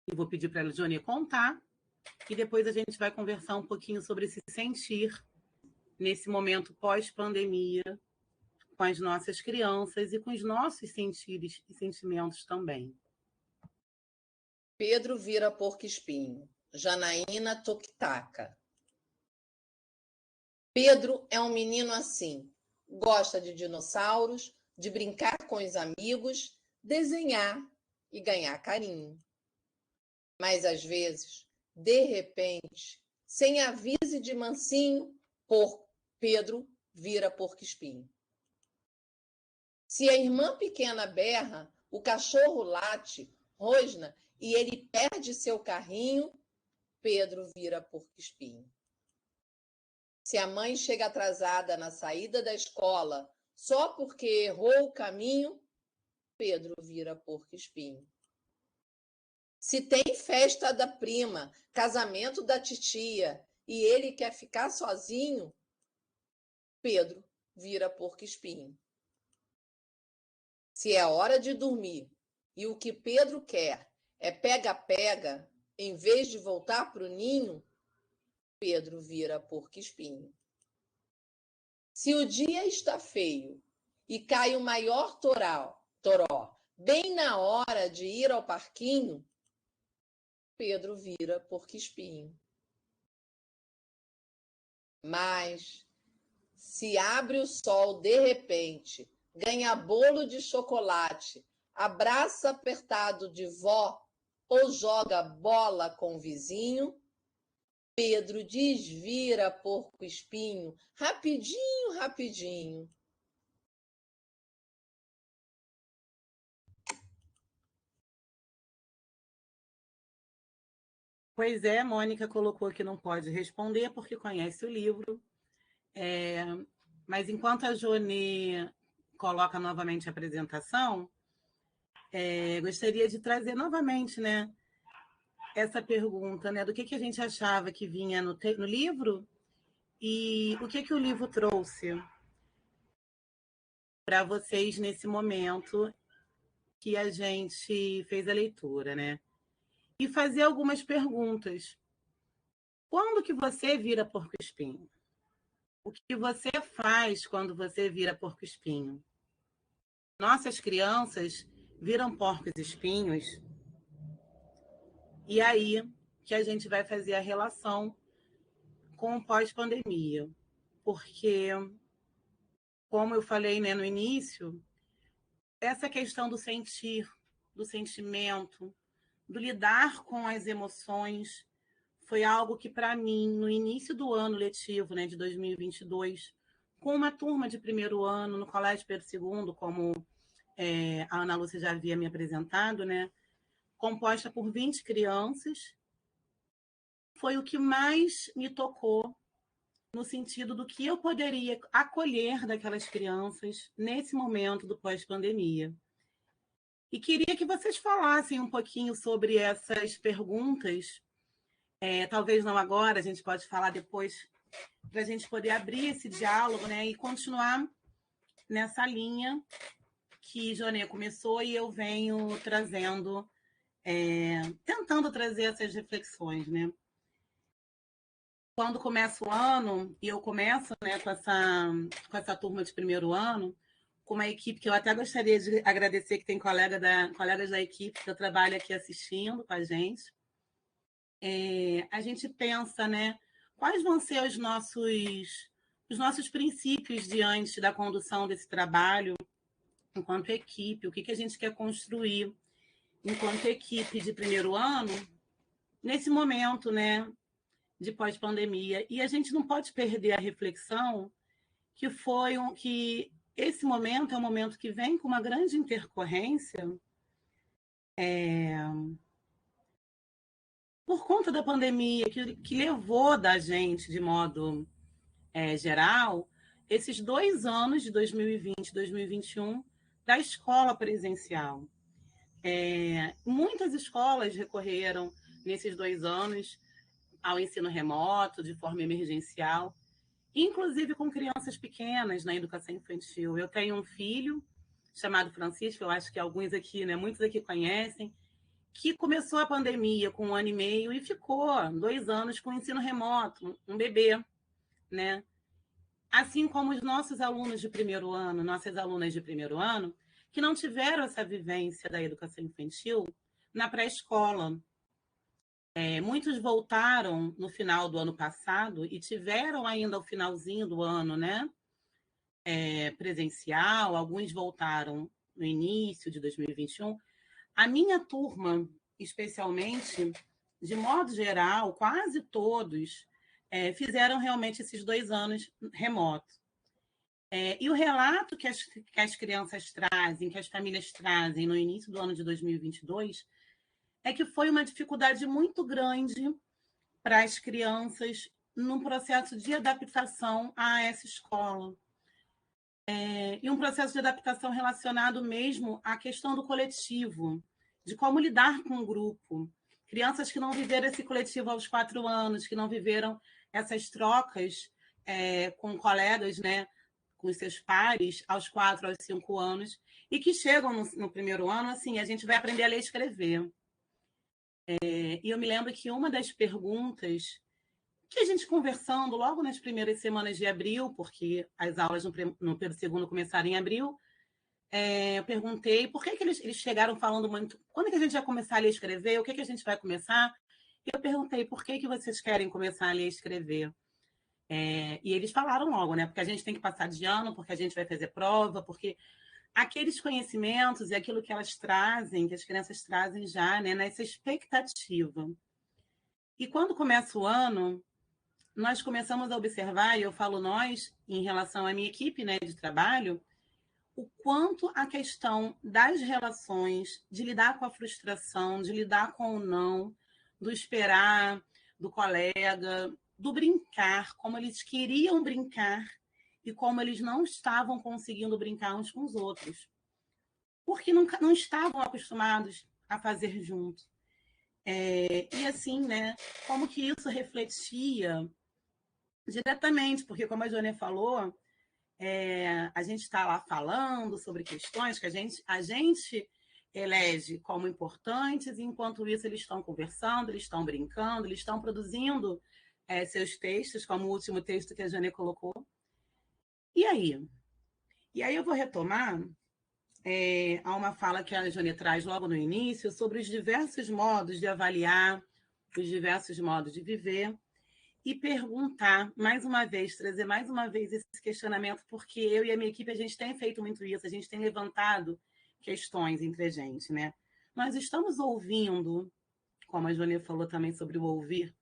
E vou pedir para a Johnny contar, e depois a gente vai conversar um pouquinho sobre esse sentir nesse momento pós-pandemia, com as nossas crianças e com os nossos sentires e sentimentos também. Pedro Vira Porco-Espinho, Janaína Tokitaka. Pedro é um menino assim, gosta de dinossauros, de brincar com os amigos, desenhar e ganhar carinho. Mas às vezes, de repente, sem aviso de mansinho, Pedro vira porco-espinho. Se a irmã pequena berra, o cachorro late, rosna e ele perde seu carrinho, Pedro vira porco-espinho. Se a mãe chega atrasada na saída da escola só porque errou o caminho, Pedro vira porco-espinho. Se tem festa da prima, casamento da titia e ele quer ficar sozinho, Pedro vira porco-espinho. Se é hora de dormir e o que Pedro quer é pega-pega, em vez de voltar para o ninho, Pedro vira porco-espinho. Se o dia está feio e cai o maior toró bem na hora de ir ao parquinho, Pedro vira porco-espinho. Mas se abre o sol de repente, ganha bolo de chocolate, abraça apertado de vó ou joga bola com o vizinho, Pedro desvira porco-espinho, rapidinho, rapidinho. Pois é, Mônica colocou que não pode responder porque conhece o livro. Mas enquanto a Johnny coloca novamente a apresentação, gostaria de trazer novamente, né, essa pergunta, né, do que a gente achava que vinha no livro e o que o livro trouxe para vocês nesse momento que a gente fez a leitura, né? E fazer algumas perguntas. Quando que você vira porco-espinho? O que você faz quando você vira porco-espinho? Nossas crianças viram porcos-espinhos e aí que a gente vai fazer a relação com o pós-pandemia. Porque, como eu falei, né, no início, essa questão do sentir, do sentimento, do lidar com as emoções, foi algo que, para mim, no início do ano letivo, né, de 2022, com uma turma de primeiro ano no Colégio Pedro II, como a Ana Lúcia já havia me apresentado, né, composta por 20 crianças, foi o que mais me tocou no sentido do que eu poderia acolher daquelas crianças nesse momento do pós-pandemia. E queria que vocês falassem um pouquinho sobre essas perguntas. Talvez não agora, a gente pode falar depois, para a gente poder abrir esse diálogo, né, e continuar nessa linha que Jonê começou e eu venho trazendo, tentando trazer essas reflexões, né? Quando começa o ano, e eu começo, né, com essa turma de primeiro ano, com uma equipe que eu até gostaria de agradecer, que tem colegas da equipe que trabalham aqui assistindo com a gente. A gente pensa, né, quais vão ser os nossos princípios diante da condução desse trabalho enquanto equipe, o que a gente quer construir enquanto equipe de primeiro ano nesse momento, né, de pós-pandemia. E a gente não pode perder a reflexão que esse momento é um momento que vem com uma grande intercorrência por conta da pandemia, que levou da gente, de modo geral, esses 2 anos, de 2020 e 2021, da escola presencial. Muitas escolas recorreram, nesses 2 anos, ao ensino remoto, de forma emergencial, inclusive com crianças pequenas na educação infantil. Eu tenho um filho chamado Francisco, eu acho que alguns aqui, né, muitos aqui conhecem, que começou a pandemia com 1 ano e meio e ficou 2 anos com ensino remoto, um bebê, né? Assim como os nossos alunos de primeiro ano, nossas alunas de primeiro ano, que não tiveram essa vivência da educação infantil na pré-escola. Muitos voltaram no final do ano passado e tiveram ainda o finalzinho do ano, né? Presencial, alguns voltaram no início de 2021. A minha turma, especialmente, de modo geral, quase todos fizeram realmente esses 2 anos remoto. E o relato que as crianças trazem, que as famílias trazem no início do ano de 2022, é que foi uma dificuldade muito grande para as crianças num processo de adaptação a essa escola. E um processo de adaptação relacionado mesmo à questão do coletivo, de como lidar com o grupo. Crianças que não viveram esse coletivo aos 4 anos, que não viveram essas trocas com colegas, né, com os seus pares, aos 4, aos 5 anos, e que chegam no primeiro ano, assim, a gente vai aprender a ler e escrever. E eu me lembro que uma das perguntas que a gente conversando logo nas primeiras semanas de abril, porque as aulas no Pedro II começaram em abril, eu perguntei por que eles chegaram falando muito, quando é que a gente vai começar a ler e escrever, o que a gente vai começar? E eu perguntei por que vocês querem começar a ler e escrever. E eles falaram logo, né? Porque a gente tem que passar de ano, porque a gente vai fazer prova, porque aqueles conhecimentos e aquilo que elas trazem, que as crianças trazem já, né? Nessa expectativa. E quando começa o ano, nós começamos a observar, e eu falo nós, em relação à minha equipe, né, de trabalho, o quanto a questão das relações, de lidar com a frustração, de lidar com o não, do esperar, do colega, do brincar, como eles queriam brincar e como eles não estavam conseguindo brincar uns com os outros, porque não estavam acostumados a fazer junto. E assim, né, como que isso refletia diretamente, porque como a Joane falou, a gente está lá falando sobre questões que a gente elege como importantes, e enquanto isso eles estão conversando, eles estão brincando, eles estão produzindo seus textos, como o último texto que a Joane colocou. E aí? Eu vou retomar a uma fala que a Joane traz logo no início sobre os diversos modos de avaliar, os diversos modos de viver, e perguntar, mais uma vez, trazer mais uma vez esse questionamento, porque eu e a minha equipe, a gente tem feito muito isso, a gente tem levantado questões entre a gente, né? Nós estamos ouvindo, como a Joane falou também sobre o ouvir,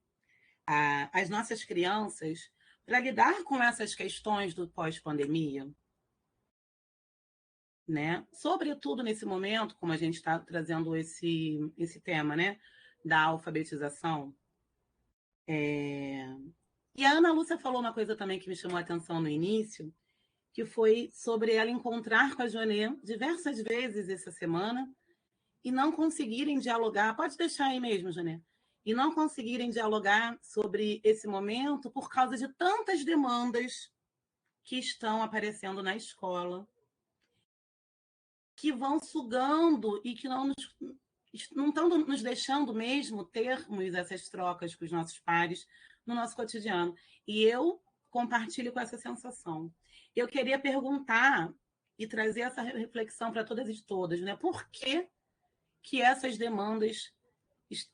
as nossas crianças para lidar com essas questões do pós-pandemia, né? Sobretudo nesse momento, como a gente está trazendo esse tema, né? Da alfabetização. E a Ana Lúcia falou uma coisa também que me chamou a atenção no início, que foi sobre ela encontrar com a Joane diversas vezes essa semana e não conseguirem dialogar. Pode deixar aí mesmo, Joane. E não conseguirem dialogar sobre esse momento por causa de tantas demandas que estão aparecendo na escola, que vão sugando e que não estão nos deixando mesmo termos essas trocas com os nossos pares no nosso cotidiano. E eu compartilho com essa sensação. Eu queria perguntar e trazer essa reflexão para todas e todas, né? Por que essas demandas,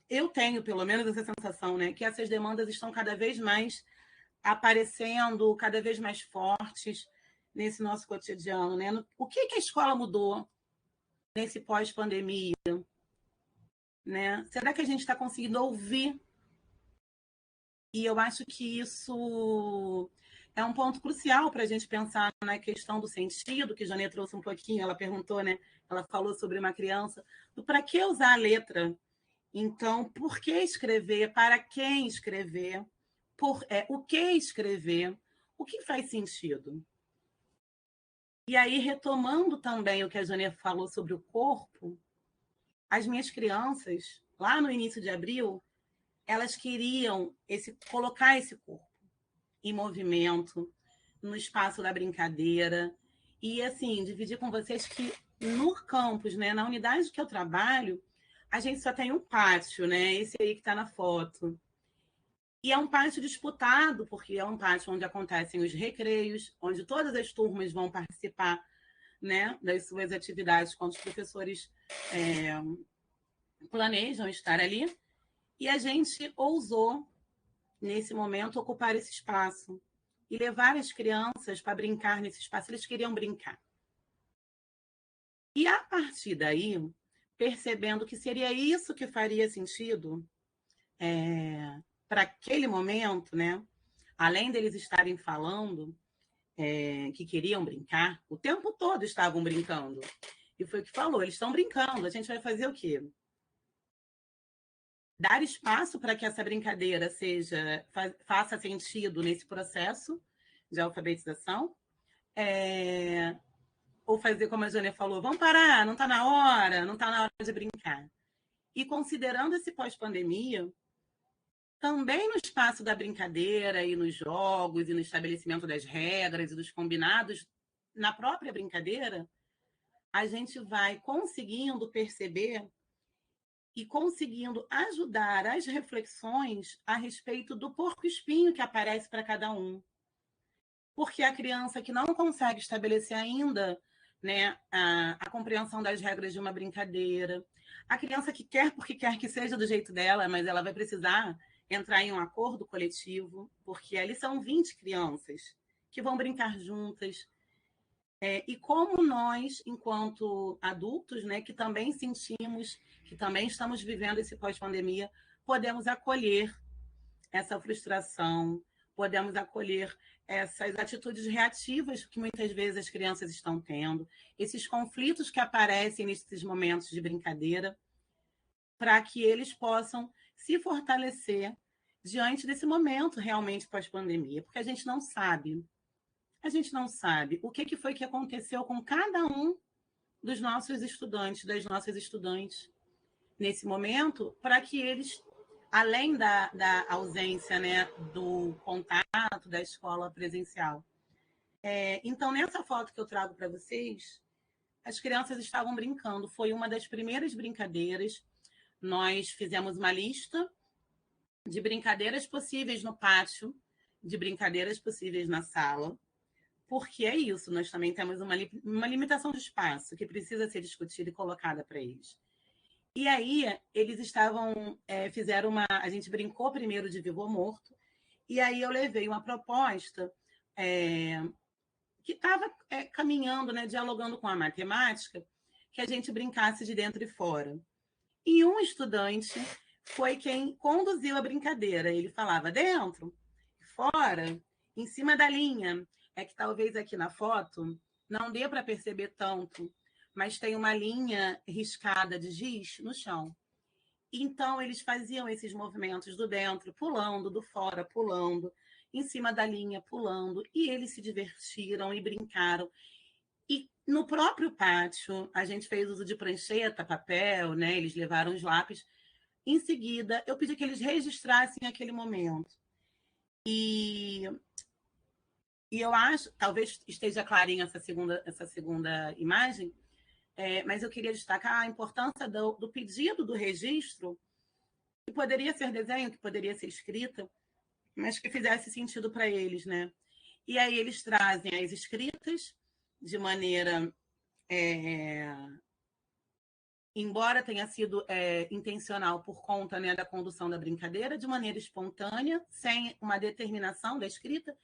eu tenho pelo menos essa sensação, né? Que essas demandas estão cada vez mais aparecendo, cada vez mais fortes nesse nosso cotidiano, né? O que a escola mudou nesse pós-pandemia? Né? Será que a gente está conseguindo ouvir? E eu acho que isso é um ponto crucial para a gente pensar na questão do sentido, que a Janê trouxe um pouquinho, ela perguntou, né? Ela falou sobre uma criança, do para que usar a letra? Então, por que escrever? Para quem escrever? O que escrever? O que faz sentido? E aí, retomando também o que a Jânia falou sobre o corpo, as minhas crianças, lá no início de abril, elas queriam colocar esse corpo em movimento, no espaço da brincadeira. E, assim, dividir com vocês que no campus, né, na unidade que eu trabalho, a gente só tem um pátio, né? Esse aí que está na foto. E é um pátio disputado, porque é um pátio onde acontecem os recreios, onde todas as turmas vão participar, né, das suas atividades quando os professores planejam estar ali. E a gente ousou, nesse momento, ocupar esse espaço e levar as crianças para brincar nesse espaço. Eles queriam brincar. E, a partir daí, percebendo que seria isso que faria sentido para aquele momento, né? Além deles estarem falando que queriam brincar, o tempo todo estavam brincando. E foi o que falou, eles estão brincando, a gente vai fazer o quê? Dar espaço para que essa brincadeira faça sentido nesse processo de alfabetização, ou fazer como a Jânia falou, vamos parar, não está na hora de brincar. E considerando esse pós-pandemia, também no espaço da brincadeira e nos jogos e no estabelecimento das regras e dos combinados, na própria brincadeira, a gente vai conseguindo perceber e conseguindo ajudar as reflexões a respeito do porco-espinho que aparece para cada um. Porque a criança que não consegue estabelecer ainda, né, a compreensão das regras de uma brincadeira, a criança que quer porque quer que seja do jeito dela, mas ela vai precisar entrar em um acordo coletivo, porque ali são 20 crianças que vão brincar juntas. E como nós, enquanto adultos, né, que também sentimos, que também estamos vivendo esse pós-pandemia, podemos acolher essa frustração, podemos acolher essas atitudes reativas que muitas vezes as crianças estão tendo, esses conflitos que aparecem nesses momentos de brincadeira, para que eles possam se fortalecer diante desse momento realmente pós-pandemia, porque a gente não sabe o que foi que aconteceu com cada um dos nossos estudantes, das nossas estudantes nesse momento, para que eles, além da ausência, né, do contato da escola presencial. Então, nessa foto que eu trago para vocês, as crianças estavam brincando. Foi uma das primeiras brincadeiras. Nós fizemos uma lista de brincadeiras possíveis no pátio, de brincadeiras possíveis na sala, porque é isso, nós também temos uma limitação de espaço que precisa ser discutida e colocada para eles. E aí, eles fizeram a gente brincou primeiro de vivo ou morto, e aí eu levei uma proposta que estava caminhando, né, dialogando com a matemática, que a gente brincasse de dentro e fora. E um estudante foi quem conduziu a brincadeira. Ele falava dentro, fora, em cima da linha. É que talvez aqui na foto não dê para perceber tanto, mas tem uma linha riscada de giz no chão. Então, eles faziam esses movimentos do dentro, pulando, do fora, pulando, em cima da linha, pulando, e eles se divertiram e brincaram. E no próprio pátio, a gente fez uso de prancheta, papel, né? Eles levaram os lápis. Em seguida, eu pedi que eles registrassem aquele momento. E eu acho, talvez esteja clarinha essa segunda imagem, mas eu queria destacar a importância do pedido do registro, que poderia ser desenho, que poderia ser escrita, mas que fizesse sentido para eles, né? E aí eles trazem as escritas de maneira, embora tenha sido intencional por conta, né, da condução da brincadeira, de maneira espontânea, sem uma determinação da escrita,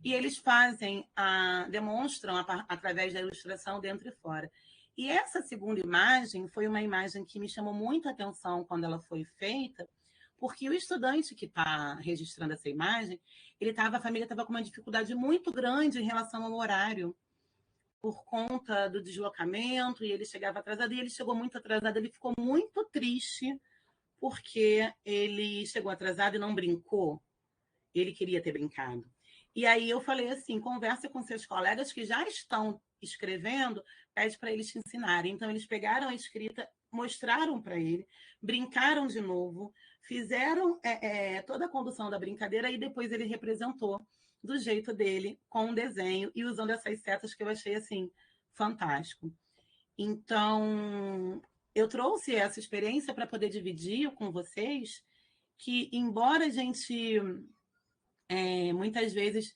e eles demonstram através da ilustração dentro e fora. E essa segunda imagem foi uma imagem que me chamou muito a atenção quando ela foi feita, porque o estudante que está registrando essa imagem, a família estava com uma dificuldade muito grande em relação ao horário, por conta do deslocamento, e ele chegava atrasado, e ele chegou muito atrasado, ele ficou muito triste, porque ele chegou atrasado e não brincou, ele queria ter brincado. E aí eu falei assim, conversa com seus colegas que já estão escrevendo, pede para eles te ensinarem. Então, eles pegaram a escrita, mostraram para ele, brincaram de novo, fizeram toda a condução da brincadeira e depois ele representou do jeito dele, com um desenho e usando essas setas que eu achei assim fantástico. Então, eu trouxe essa experiência para poder dividir com vocês que, embora a gente, muitas vezes,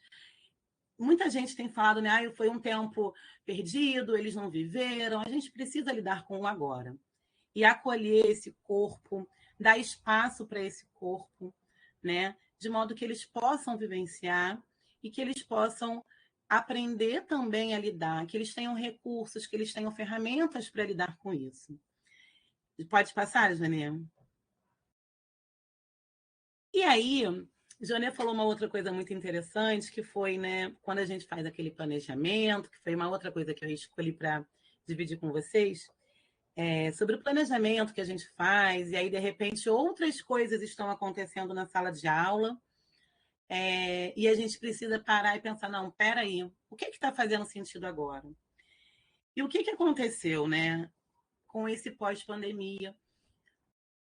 muita gente tem falado, né? Ah, foi um tempo perdido, eles não viveram. A gente precisa lidar com o agora e acolher esse corpo, dar espaço para esse corpo, né? De modo que eles possam vivenciar e que eles possam aprender também a lidar, que eles tenham recursos, que eles tenham ferramentas para lidar com isso. Pode passar, Janê? E aí, Janê falou uma outra coisa muito interessante, que foi, né, quando a gente faz aquele planejamento, que foi uma outra coisa que eu escolhi para dividir com vocês, sobre o planejamento que a gente faz, e aí, de repente, outras coisas estão acontecendo na sala de aula, e a gente precisa parar e pensar, não, peraí, o que está fazendo sentido agora? E o que aconteceu, né, com esse pós-pandemia?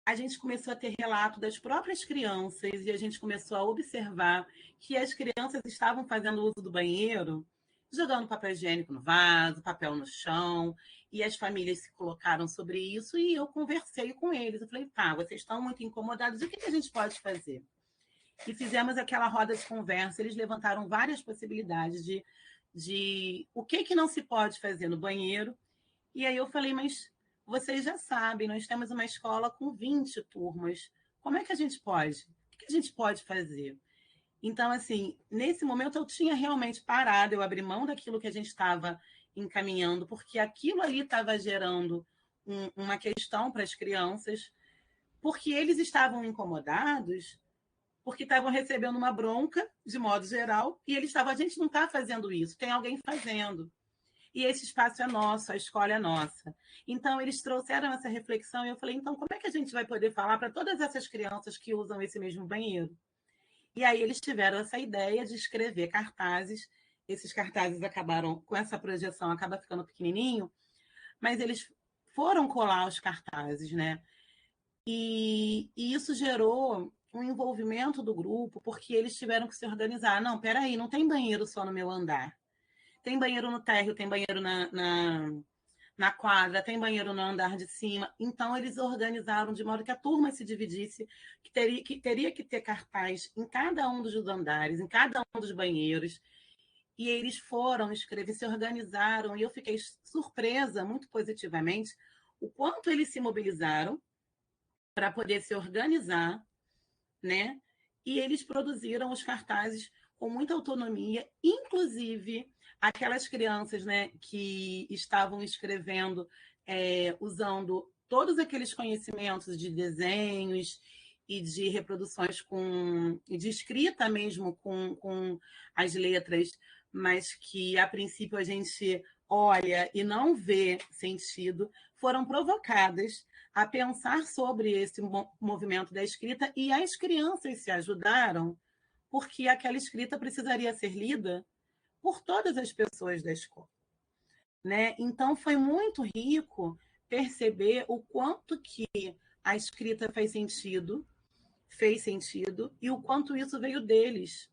A gente começou a ter relato das próprias crianças e a gente começou a observar que as crianças estavam fazendo uso do banheiro, jogando papel higiênico no vaso, papel no chão, e as famílias se colocaram sobre isso e eu conversei com eles. Eu falei, tá, vocês estão muito incomodados, o que a gente pode fazer? E fizemos aquela roda de conversa, eles levantaram várias possibilidades de o que não se pode fazer no banheiro. E aí eu falei, mas vocês já sabem, nós temos uma escola com 20 turmas. Como é que a gente pode? O que a gente pode fazer? Então, assim, nesse momento eu tinha realmente parado, eu abri mão daquilo que a gente estava encaminhando, porque aquilo ali estava gerando uma questão para as crianças, porque eles estavam incomodados, porque estavam recebendo uma bronca, de modo geral, e eles estavam, a gente não está fazendo isso, tem alguém fazendo. E esse espaço é nosso, a escola é nossa. Então, eles trouxeram essa reflexão e eu falei, então, como é que a gente vai poder falar para todas essas crianças que usam esse mesmo banheiro? E aí eles tiveram essa ideia de escrever cartazes. Esses cartazes acabaram, com essa projeção, acaba ficando pequenininho, mas eles foram colar os cartazes, né? E isso gerou um envolvimento do grupo, porque eles tiveram que se organizar. Não, peraí, não tem banheiro só no meu andar. Tem banheiro no térreo, tem banheiro na quadra, tem banheiro no andar de cima. Então, eles organizaram de modo que a turma se dividisse, que teria que ter cartaz em cada um dos andares, em cada um dos banheiros. E eles foram escrever, se organizaram, e eu fiquei surpresa, muito positivamente, o quanto eles se mobilizaram para poder se organizar, né? E eles produziram os cartazes com muita autonomia, inclusive aquelas crianças, né, que estavam escrevendo, usando todos aqueles conhecimentos de desenhos e de reproduções e de escrita mesmo com as letras, mas que a princípio a gente olha e não vê sentido, foram provocadas a pensar sobre esse movimento da escrita e as crianças se ajudaram porque aquela escrita precisaria ser lida por todas as pessoas da escola, né? Então foi muito rico perceber o quanto que a escrita fez sentido e o quanto isso veio deles,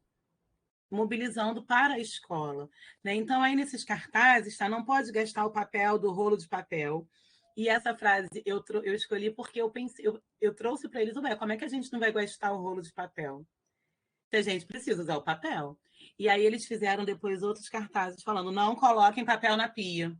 mobilizando para a escola, né? Então aí nesses cartazes, tá? Não pode gastar o papel do rolo de papel. E essa frase eu escolhi porque eu pensei, eu trouxe para eles, como é que a gente não vai gastar o rolo de papel? A gente precisa usar o papel. E aí eles fizeram depois outros cartazes falando, não coloquem papel na pia.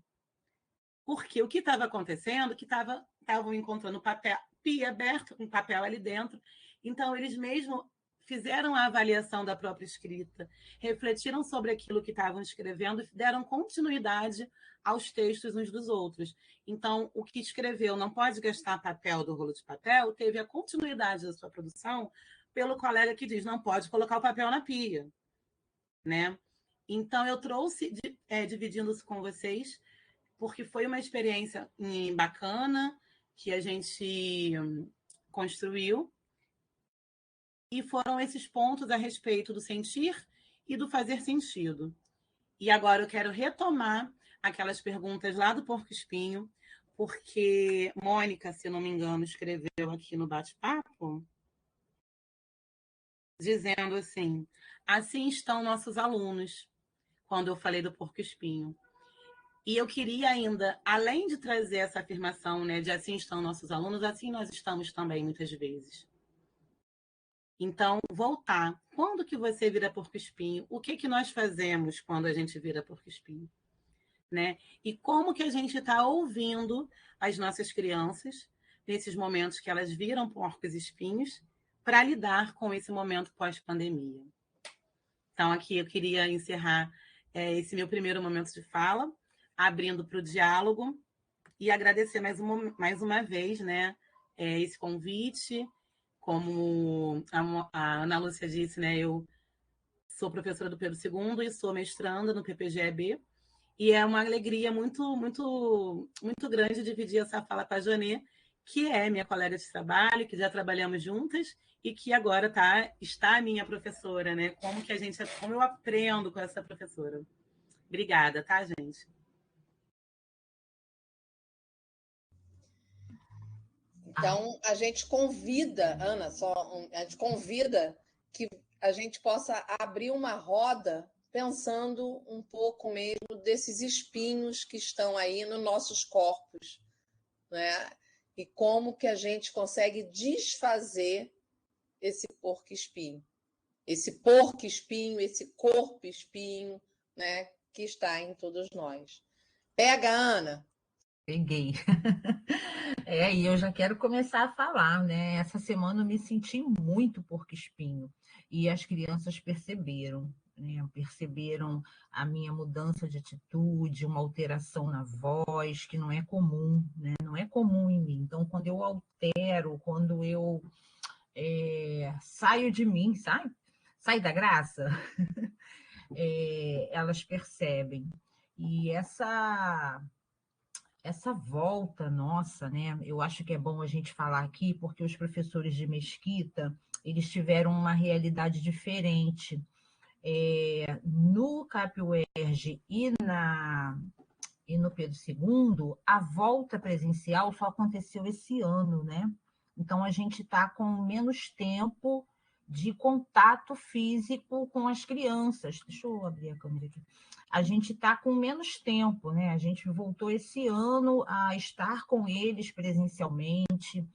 Porque o que estava acontecendo, que estavam encontrando papel, pia aberta, com papel ali dentro. Então, eles mesmo fizeram a avaliação da própria escrita, refletiram sobre aquilo que estavam escrevendo e deram continuidade aos textos uns dos outros. Então, o que escreveu não pode gastar papel do rolo de papel, teve a continuidade da sua produção pelo colega que diz, não pode colocar o papel na pia, né? Então, eu trouxe, dividindo isso com vocês, porque foi uma experiência bacana que a gente construiu, e foram esses pontos a respeito do sentir e do fazer sentido. E agora eu quero retomar aquelas perguntas lá do Porco-Espinho, porque Mônica, se não me engano, escreveu aqui no bate-papo, dizendo assim estão nossos alunos, quando eu falei do Porco-Espinho. E eu queria ainda, além de trazer essa afirmação, né, de assim estão nossos alunos, assim nós estamos também, muitas vezes. Então, voltar. Quando que você vira porco-espinho? O que nós fazemos quando a gente vira porco-espinho? Né? E como que a gente está ouvindo as nossas crianças nesses momentos que elas viram porcos-espinhos para lidar com esse momento pós-pandemia. Então, aqui eu queria encerrar esse meu primeiro momento de fala, abrindo para o diálogo e agradecer mais uma vez, né, esse convite. Como a Ana Lúcia disse, né, eu sou professora do Pedro II e sou mestranda no PPGEB, e é uma alegria muito, muito, muito grande dividir essa fala com a Janê, que é minha colega de trabalho, que já trabalhamos juntas e que agora está minha professora, né? Como eu aprendo com essa professora. Obrigada, tá, gente? Então, a gente convida, Ana, a gente convida que a gente possa abrir uma roda pensando um pouco mesmo desses espinhos que estão aí nos nossos corpos, né? E como que a gente consegue desfazer esse porco-espinho, esse corpo-espinho, né, que está em todos nós. Pega, Ana. Peguei. E eu já quero começar a falar, né? Essa semana eu me senti muito porco-espinho e as crianças perceberam, né? Perceberam a minha mudança de atitude, uma alteração na voz, que não é comum, né? Não é comum em mim. Então, quando eu altero, quando eu saio de mim, sai da graça, elas percebem. E essa volta nossa, né? Eu acho que é bom a gente falar aqui, porque os professores de Mesquita, eles tiveram uma realidade diferente. No CapUERJ e no Pedro II, a volta presencial só aconteceu esse ano, né? Então, a gente está com menos tempo de contato físico com as crianças. Deixa eu abrir a câmera aqui. A gente está com menos tempo, né? A gente voltou esse ano a estar com eles presencialmente.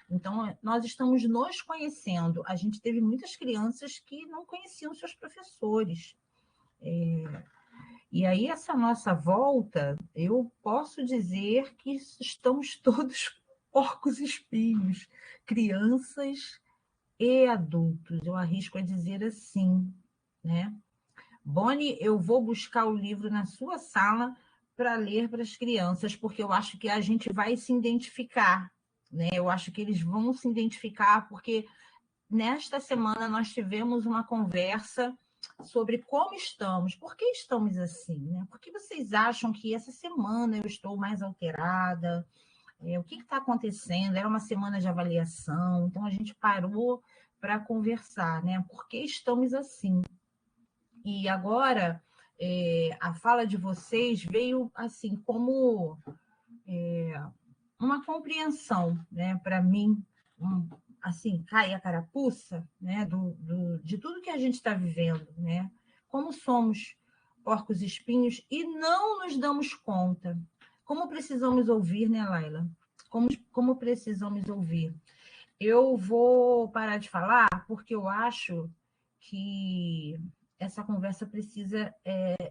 Então, nós estamos nos conhecendo. A gente teve muitas crianças que não conheciam seus professores. E aí, essa nossa volta, eu posso dizer que estamos todos porcos espinhos, crianças e adultos. Eu arrisco a dizer assim, né? Boni, eu vou buscar o livro na sua sala para ler para as crianças, porque eu acho que a gente vai se identificar, né? Eu acho que eles vão se identificar, porque nesta semana nós tivemos uma conversa sobre como estamos, por que estamos assim, né? Por que vocês acham que essa semana eu estou mais alterada? O que está acontecendo? Era uma semana de avaliação, então a gente parou para conversar, né? Por que estamos assim? E agora a fala de vocês veio assim como uma compreensão, né? Para mim, assim, cai a carapuça, né? De tudo que a gente está vivendo, né? Como somos porcos espinhos e não nos damos conta. Como precisamos ouvir, né, Laila? Como precisamos ouvir. Eu vou parar de falar porque eu acho que essa conversa precisa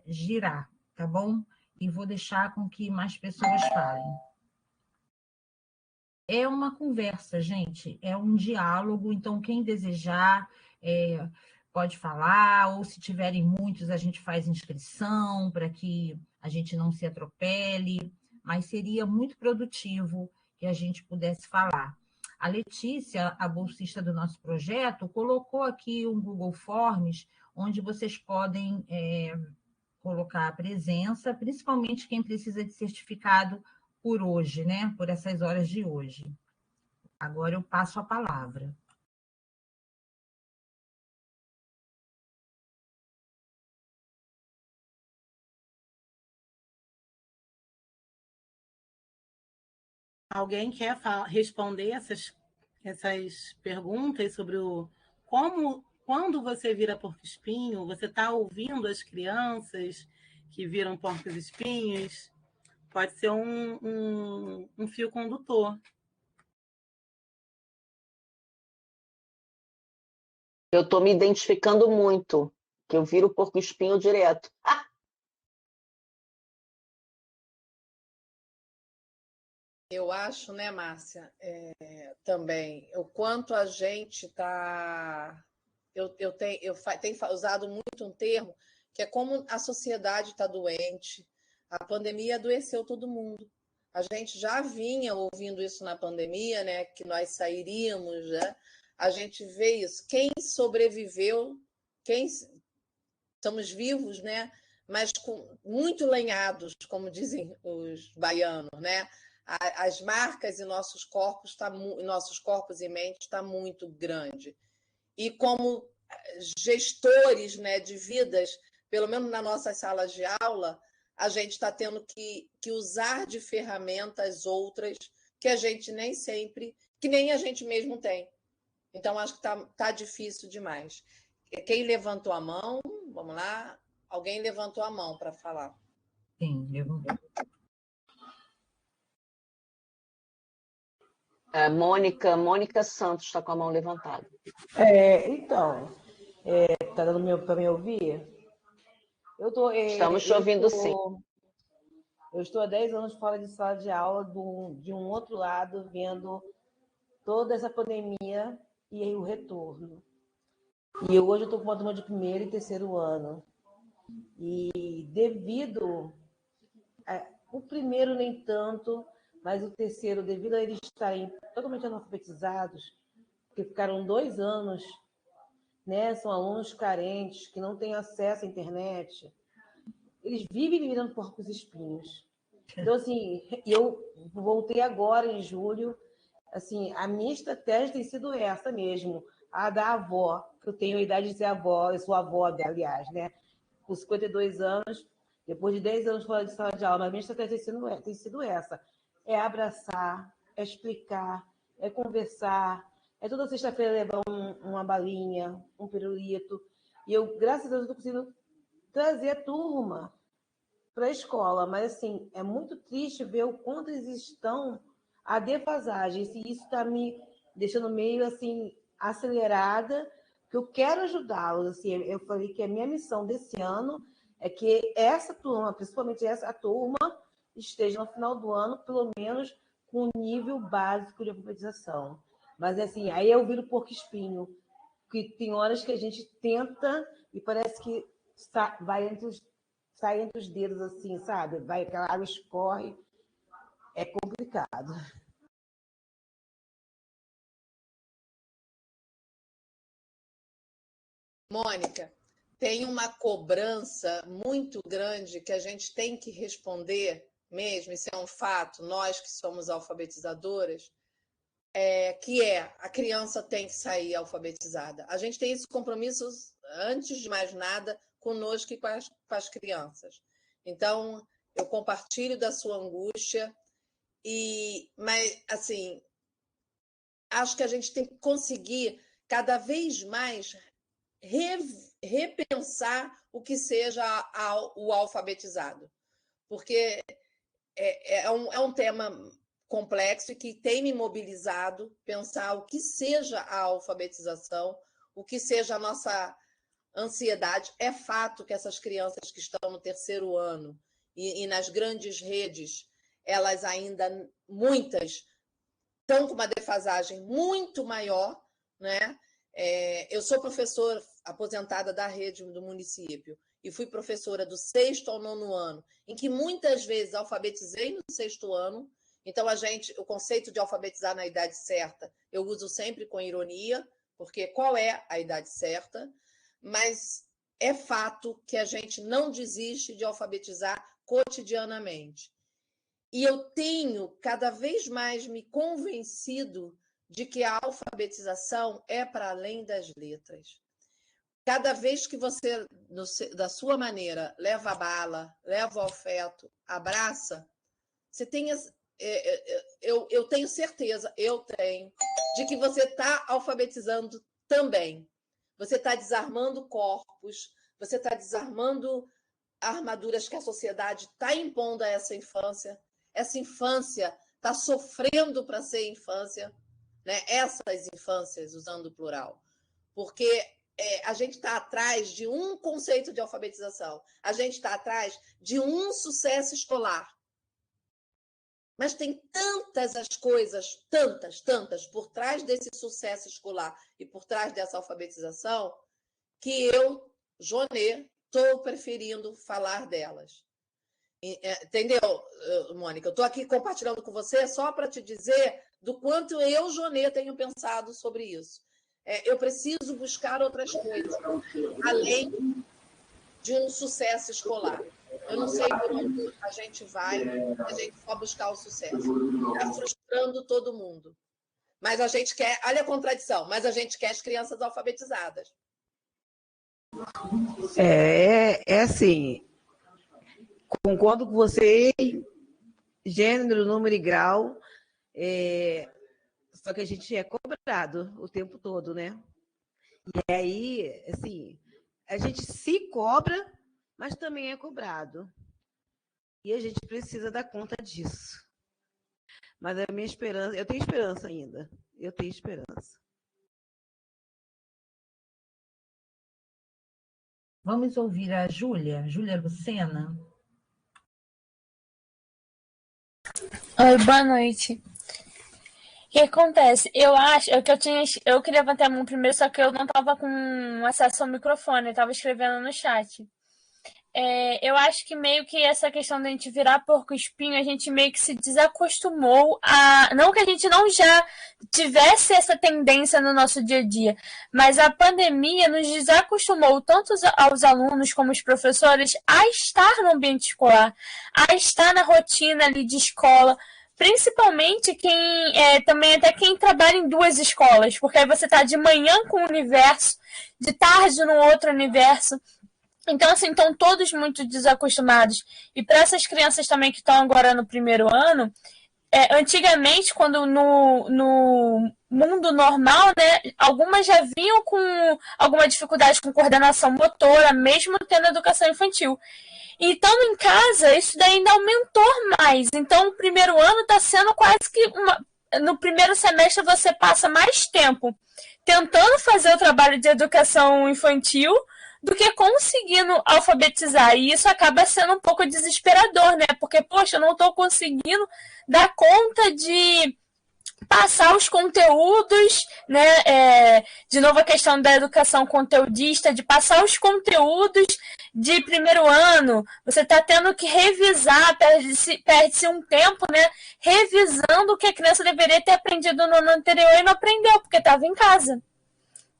girar, tá bom? E vou deixar com que mais pessoas falem. É uma conversa, gente, é um diálogo, então quem desejar pode falar, ou se tiverem muitos, a gente faz inscrição para que a gente não se atropele, mas seria muito produtivo que a gente pudesse falar. A Letícia, a bolsista do nosso projeto, colocou aqui um Google Forms, onde vocês podem colocar a presença, principalmente quem precisa de certificado por hoje, né? Por essas horas de hoje. Agora eu passo a palavra. Alguém quer responder essas perguntas sobre quando você vira porco-espinho, você está ouvindo as crianças que viram porcos-espinhos? Pode ser um fio condutor. Eu estou me identificando muito, que eu viro porco-espinho direto. Eu acho, né, Márcia, também, o quanto a gente está... Eu tenho usado muito um termo que é como a sociedade está doente, a pandemia adoeceu todo mundo. A gente já vinha ouvindo isso na pandemia, né, que nós sairíamos, né? A gente vê isso. Quem sobreviveu, quem estamos vivos, né? Mas muito lenhados, como dizem os baianos, né? As marcas em nossos corpos, nossos corpos e mente está muito grande. E como gestores, né, de vidas, pelo menos nas nossas salas de aula, a gente está tendo que usar de ferramentas outras que a gente nem sempre, que nem a gente mesmo tem. Então, acho que tá difícil demais. Quem levantou a mão, vamos lá, alguém levantou a mão para falar. Sim, levantou. Mônica Santos está com a mão levantada. Então, tá dando para me ouvir? Estamos te ouvindo, sim. Eu estou há 10 anos fora de sala de aula, de um outro lado, vendo toda essa pandemia e aí o retorno. E hoje eu estou com uma turma de primeiro e terceiro ano. E devido... o primeiro nem tanto, mas o terceiro, devido a eles estarem totalmente analfabetizados, porque ficaram 2 anos, né? São alunos carentes, que não têm acesso à internet. Eles vivem virando porcos espinhos. Então, assim, eu voltei agora, em julho, assim, a minha estratégia tem sido essa mesmo, a da avó, que eu tenho a idade de ser avó, eu sou avó, aliás, né? Com 52 anos, depois de 10 anos fora de sala de aula, mas a minha estratégia tem sido essa, é abraçar, é explicar, é conversar, é toda sexta-feira levar uma balinha, um pirulito, e eu, graças a Deus, estou conseguindo trazer a turma para a escola, mas assim, é muito triste ver o quanto eles estão a defasagem, e isso está me deixando meio assim acelerada, que eu quero ajudá-los. Assim, eu falei que a minha missão desse ano é que essa turma, principalmente essa turma, esteja no final do ano, pelo menos com um nível básico de alfabetização. Mas assim, aí eu viro porco-espinho, que tem horas que a gente tenta e parece que sai entre os dedos assim, sabe? Vai, aquela água escorre, é complicado. Mônica, tem uma cobrança muito grande que a gente tem que responder mesmo, isso é um fato, nós que somos alfabetizadoras, que a criança tem que sair alfabetizada. A gente tem esse compromisso, antes de mais nada, conosco e com as crianças. Então, eu compartilho da sua angústia, mas, assim, acho que a gente tem que conseguir cada vez mais repensar o que seja o alfabetizado. Porque é um tema complexo e que tem me mobilizado pensar o que seja a alfabetização, o que seja a nossa ansiedade. É fato que essas crianças que estão no terceiro ano e nas grandes redes, elas ainda, muitas, estão com uma defasagem muito maior, né? Eu sou professora aposentada da rede do município e fui professora do 6º ao 9º ano, em que muitas vezes alfabetizei no 6º ano. Então, o conceito de alfabetizar na idade certa, eu uso sempre com ironia, porque qual é a idade certa? Mas é fato que a gente não desiste de alfabetizar cotidianamente. E eu tenho cada vez mais me convencido de que a alfabetização é para além das letras. Cada vez que você, da sua maneira, leva a bala, leva o afeto, abraça, você tem eu tenho certeza, de que você está alfabetizando também. Você está desarmando corpos, você está desarmando armaduras que a sociedade está impondo a essa infância. Essa infância está sofrendo para ser infância, né? Essas infâncias, usando o plural. Porque a gente está atrás de um conceito de alfabetização, a gente está atrás de um sucesso escolar. Mas tem tantas as coisas, tantas, por trás desse sucesso escolar e por trás dessa alfabetização, que eu, Jonê, estou preferindo falar delas. Entendeu, Mônica? Eu estou aqui compartilhando com você só para te dizer do quanto eu, Jonê, tenho pensado sobre isso. Eu preciso buscar outras coisas, além de um sucesso escolar. Eu não sei por onde a gente vai, a gente só buscar o sucesso. Está frustrando todo mundo. Mas a gente quer, olha a contradição, mas a gente quer as crianças alfabetizadas. Assim, concordo com você, gênero, número e grau, só que a gente é cobrado o tempo todo, né? E aí, assim, a gente se cobra, mas também é cobrado. E a gente precisa dar conta disso. Mas a minha esperança, eu tenho esperança ainda. Eu tenho esperança. Vamos ouvir a Júlia Lucena. Oi, boa noite. O que acontece? Eu acho que eu queria levantar a mão primeiro, só que eu não estava com acesso ao microfone, eu estava escrevendo no chat. Eu acho que meio que essa questão da gente virar porco-espinho, a gente meio que se desacostumou a... Não que a gente não já tivesse essa tendência no nosso dia a dia, mas a pandemia nos desacostumou, tanto aos alunos como os professores, a estar no ambiente escolar, a estar na rotina ali de escola, principalmente também até quem trabalha em duas escolas, porque aí você está de manhã com um universo, de tarde no outro universo. Então, assim, estão todos muito desacostumados. E para essas crianças também que estão agora no primeiro ano, antigamente, quando no mundo normal, né, algumas já vinham com alguma dificuldade com coordenação motora, mesmo tendo educação infantil. E estando em casa, isso daí ainda aumentou mais. Então, o primeiro ano está sendo quase que no primeiro semestre você passa mais tempo tentando fazer o trabalho de educação infantil do que conseguindo alfabetizar. E isso acaba sendo um pouco desesperador, né? Porque, poxa, eu não estou conseguindo dar conta de passar os conteúdos, né? De novo a questão da educação conteudista, de passar os conteúdos de primeiro ano. Você está tendo que revisar, perde-se um tempo, né? Revisando o que a criança deveria ter aprendido no ano anterior e não aprendeu, porque estava em casa.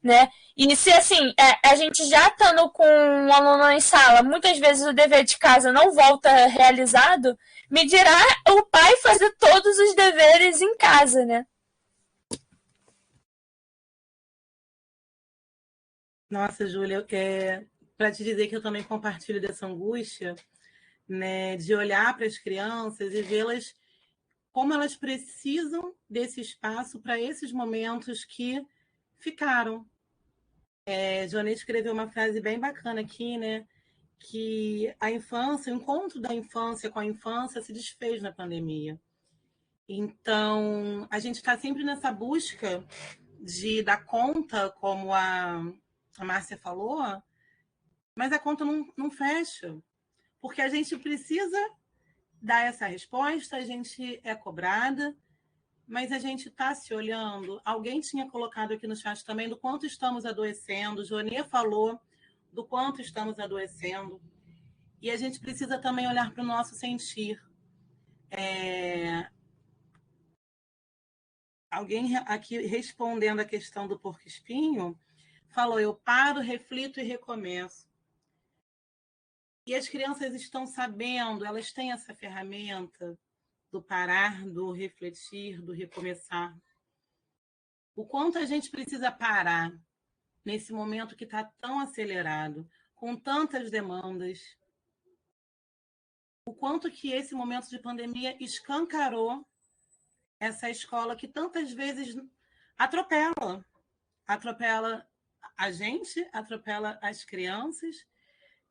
Né? E se assim, a gente já estando com um aluno em sala, muitas vezes o dever de casa não volta realizado, me dirá o pai fazer todos os deveres em casa, né? Nossa, Júlia, para te dizer que eu também compartilho dessa angústia, né, de olhar para as crianças e vê-las como elas precisam desse espaço para esses momentos que ficaram. Johnny escreveu uma frase bem bacana aqui, né? Que a infância, o encontro da infância com a infância se desfez na pandemia. Então, a gente está sempre nessa busca de dar conta, como a Márcia falou, mas a conta não fecha, porque a gente precisa dar essa resposta, a gente é cobrada, mas a gente está se olhando. Alguém tinha colocado aqui no chat também do quanto estamos adoecendo. Joania falou do quanto estamos adoecendo. E a gente precisa também olhar para o nosso sentir. Alguém aqui respondendo a questão do porco-espinho falou: eu paro, reflito e recomeço. E as crianças estão sabendo, elas têm essa ferramenta do parar, do refletir, do recomeçar. O quanto a gente precisa parar nesse momento que está tão acelerado, com tantas demandas. o quanto que esse momento de pandemia escancarou essa escola que tantas vezes atropela a gente, atropela as crianças,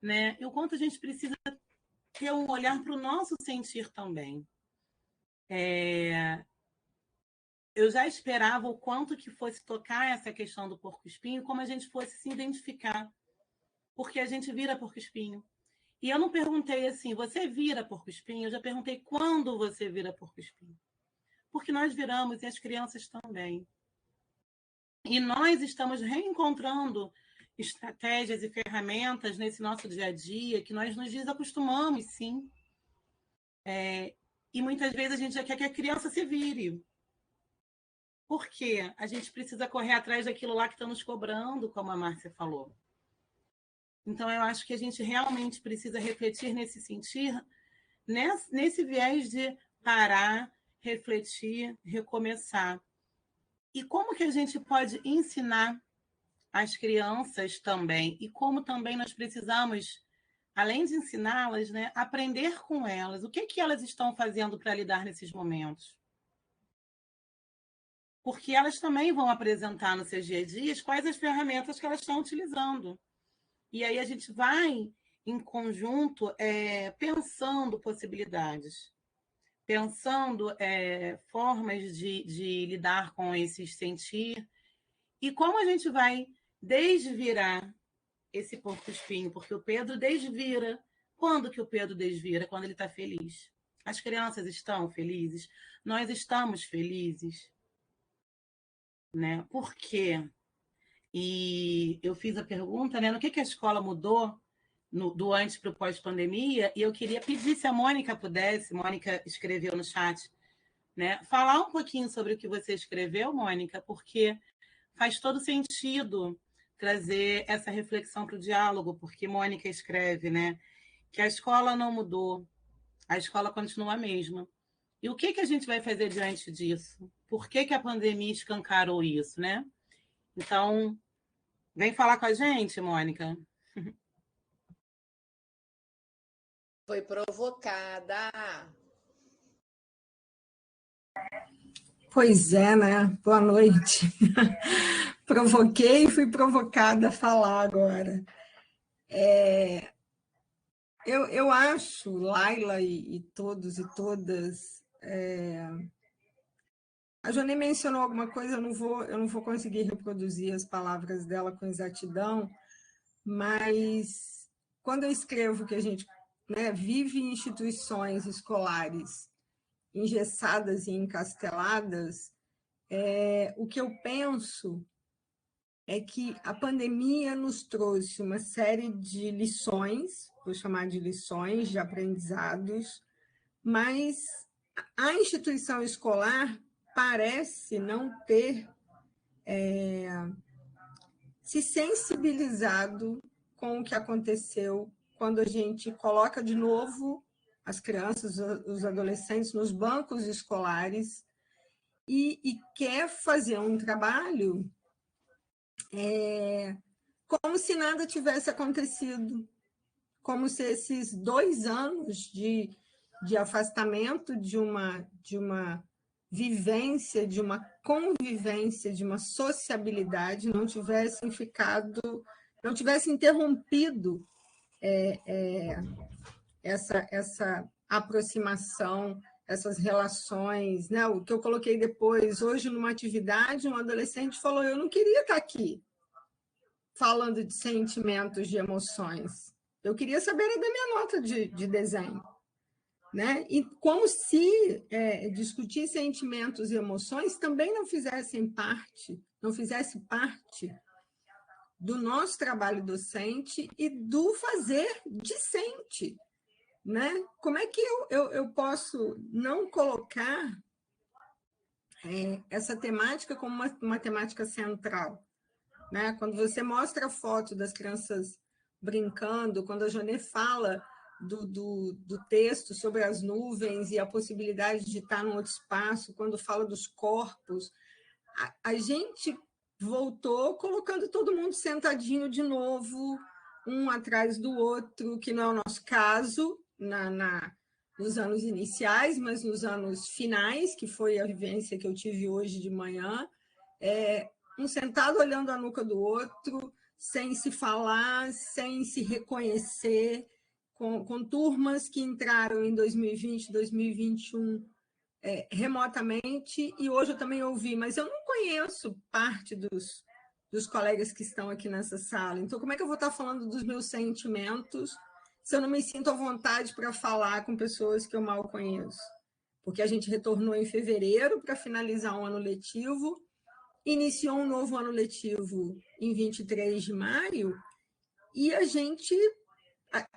né? E o quanto a gente precisa ter um olhar para o nosso sentir também. Eu já esperava o quanto que fosse tocar essa questão do porco-espinho, como a gente fosse se identificar, porque a gente vira porco-espinho. E eu não perguntei assim, você vira porco-espinho? Eu já perguntei quando você vira porco-espinho. Porque nós viramos e as crianças também. E nós estamos reencontrando estratégias e ferramentas nesse nosso dia a dia que nós nos desacostumamos, sim. E muitas vezes a gente já quer que a criança se vire. Por quê? A gente precisa correr atrás daquilo lá que está nos cobrando, como a Márcia falou. Então, eu acho que a gente realmente precisa refletir nesse sentir, nesse viés de parar, refletir, recomeçar. E como que a gente pode ensinar as crianças também? E como também nós precisamos, além de ensiná-las, né, aprender com elas. O que que elas estão fazendo para lidar nesses momentos? Porque elas também vão apresentar no seu dia a dia quais as ferramentas que elas estão utilizando. E aí a gente vai, em conjunto, pensando possibilidades, pensando formas de lidar com esse sentir, e como a gente vai desvirar esse porco-espinho, porque o Pedro desvira. Quando que o Pedro desvira? Quando ele está feliz. As crianças estão felizes, nós estamos felizes, né? Por quê? E eu fiz a pergunta, né? No que a escola mudou do antes para o pós-pandemia, e eu queria pedir se a Mônica pudesse, Mônica escreveu no chat, né? Falar um pouquinho sobre o que você escreveu, Mônica, porque faz todo sentido trazer essa reflexão para o diálogo, porque Mônica escreve, né? Que a escola não mudou, a escola continua a mesma. E o que a gente vai fazer diante disso? Por que a pandemia escancarou isso, né? Então, vem falar com a gente, Mônica. Foi provocada. Pois é, né? Boa noite. Provoquei e fui provocada a falar agora. Eu acho, Laila e todos e todas, a Joni mencionou alguma coisa, eu não vou conseguir reproduzir as palavras dela com exatidão, mas quando eu escrevo que a gente, né, vive em instituições escolares engessadas e encasteladas, o que eu penso é que a pandemia nos trouxe uma série de lições, vou chamar de lições, de aprendizados, mas a instituição escolar parece não ter se sensibilizado com o que aconteceu quando a gente coloca de novo as crianças, os adolescentes nos bancos escolares e quer fazer um trabalho como se nada tivesse acontecido, como se esses 2 anos de afastamento de uma vivência, de uma convivência, de uma sociabilidade não tivessem interrompido essa aproximação, essas relações, né? O que eu coloquei depois, hoje, numa atividade, um adolescente falou: eu não queria estar aqui falando de sentimentos, de emoções. Eu queria saber da minha nota de desenho. Né? E como se discutir sentimentos e emoções também não fizesse parte do nosso trabalho docente e do fazer discente. Né? Como é que eu posso não colocar essa temática como uma temática central? Né? Quando você mostra a foto das crianças brincando, quando a Jonê fala do texto sobre as nuvens e a possibilidade de estar num outro espaço, quando fala dos corpos, a gente voltou colocando todo mundo sentadinho de novo, um atrás do outro, que não é o nosso caso, nos anos iniciais, mas nos anos finais, que foi a vivência que eu tive hoje de manhã, um sentado olhando a nuca do outro, sem se falar, sem se reconhecer, com turmas que entraram em 2020, 2021 remotamente, e hoje eu também ouvi, mas eu não conheço parte dos colegas que estão aqui nessa sala, então como é que eu vou estar falando dos meus sentimentos se eu não me sinto à vontade para falar com pessoas que eu mal conheço? Porque a gente retornou em fevereiro para finalizar um ano letivo, iniciou um novo ano letivo em 23 de maio, e a gente,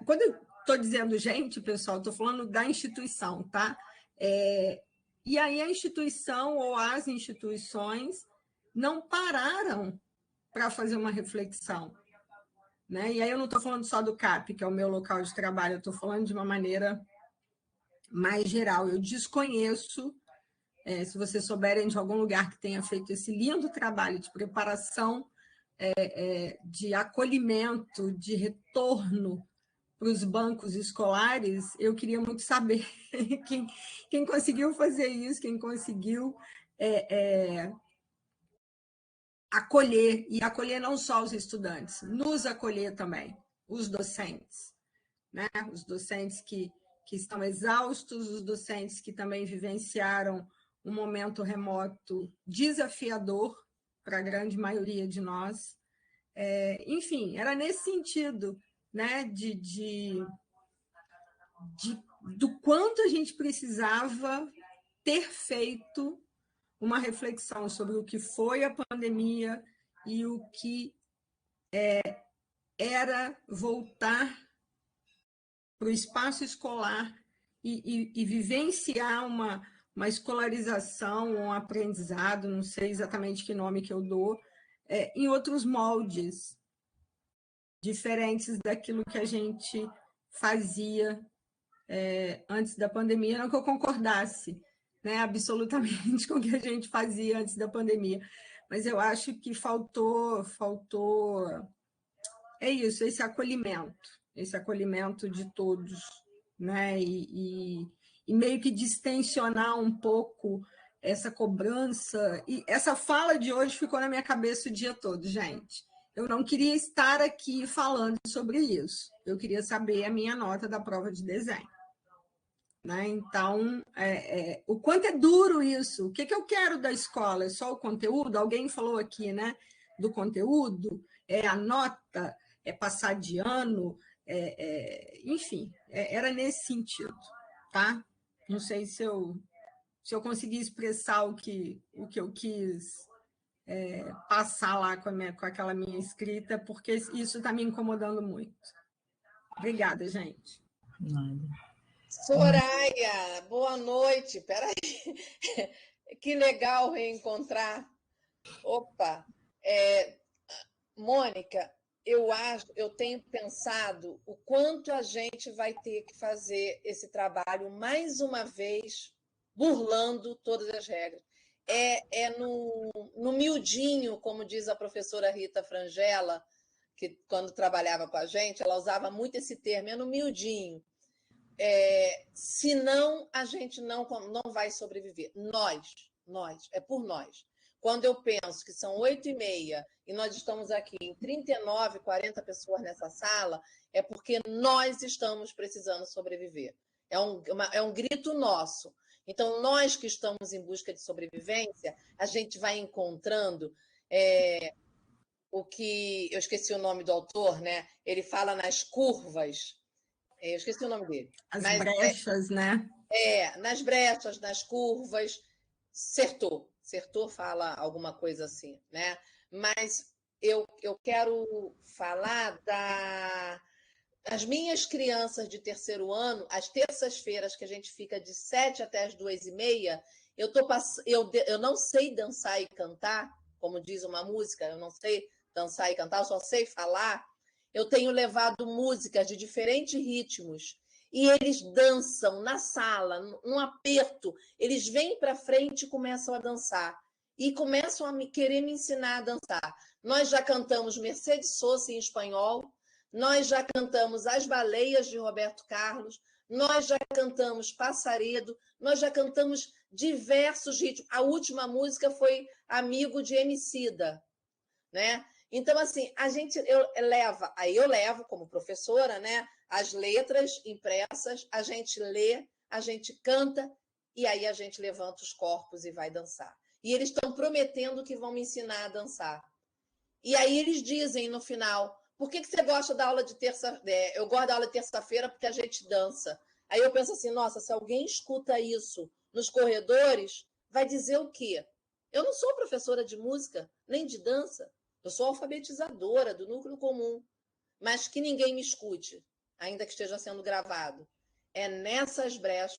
quando eu estou dizendo gente, pessoal, estou falando da instituição, tá? E aí a instituição ou as instituições não pararam para fazer uma reflexão, né? E aí eu não estou falando só do CAP, que é o meu local de trabalho, eu estou falando de uma maneira mais geral. Eu desconheço, se vocês souberem de algum lugar que tenha feito esse lindo trabalho de preparação, de acolhimento, de retorno para os bancos escolares, eu queria muito saber quem conseguiu fazer isso, quem conseguiu acolher, e acolher não só os estudantes, nos acolher também, os docentes, né? Os docentes que estão exaustos, os docentes que também vivenciaram um momento remoto desafiador para a grande maioria de nós. Enfim, era nesse sentido, né, do quanto a gente precisava ter feito uma reflexão sobre o que foi a pandemia e o que era voltar para o espaço escolar e vivenciar uma escolarização, um aprendizado, não sei exatamente que nome que eu dou, em outros moldes, diferentes daquilo que a gente fazia antes da pandemia. Não que eu concordasse, né, absolutamente com o que a gente fazia antes da pandemia, mas eu acho que faltou isso, esse acolhimento de todos, né, e meio que distensionar um pouco essa cobrança. E essa fala de hoje ficou na minha cabeça o dia todo, gente. Eu não queria estar aqui falando sobre isso, eu queria saber a minha nota da prova de desenho. Né? Então, o quanto é duro isso? O que eu quero da escola? É só o conteúdo? Alguém falou aqui, né, do conteúdo, a nota, passar de ano, enfim, era nesse sentido, tá? Não sei se eu consegui expressar o que eu quis passar lá com aquela minha escrita, porque isso está me incomodando muito. Obrigada, gente. Nada. Soraya, boa noite. Peraí. Que legal reencontrar. Opa, Mônica, eu tenho pensado o quanto a gente vai ter que fazer esse trabalho mais uma vez, burlando todas as regras. No miudinho, como diz a professora Rita Frangella, que quando trabalhava com a gente, ela usava muito esse termo, no miudinho. Senão a gente não vai sobreviver. Nós, é por nós. Quando eu penso que são 8h30 e nós estamos aqui em 39, 40 pessoas nessa sala, é porque nós estamos precisando sobreviver. É um grito nosso. Então, nós que estamos em busca de sobrevivência, a gente vai encontrando o que... Eu esqueci o nome do autor, né? Ele fala nas curvas. Eu esqueci o nome dele. As brechas, né? Nas brechas, nas curvas. Sertor fala alguma coisa assim, né? Mas eu quero falar das minhas crianças de terceiro ano, às terças-feiras, que a gente fica de 7 até as 2h30, eu não sei dançar e cantar, como diz uma música, eu não sei dançar e cantar, eu só sei falar. Eu tenho levado músicas de diferentes ritmos e eles dançam na sala, num aperto. Eles vêm para frente e começam a dançar. E começam a querer me ensinar a dançar. Nós já cantamos Mercedes Sosa em espanhol, nós já cantamos As Baleias de Roberto Carlos, nós já cantamos Passaredo, nós já cantamos diversos ritmos. A última música foi Amigo de Emicida, né? Então, assim, eu levo como professora, né, as letras impressas, a gente lê, a gente canta, e aí a gente levanta os corpos e vai dançar. E eles estão prometendo que vão me ensinar a dançar. E aí eles dizem no final, por que você gosta da aula de terça? Eu gosto da aula de terça-feira porque a gente dança. Aí eu penso assim, nossa, se alguém escuta isso nos corredores, vai dizer o quê? Eu não sou professora de música, nem de dança. Eu sou alfabetizadora do núcleo comum. Mas que ninguém me escute, ainda que esteja sendo gravado. É nessas brechas.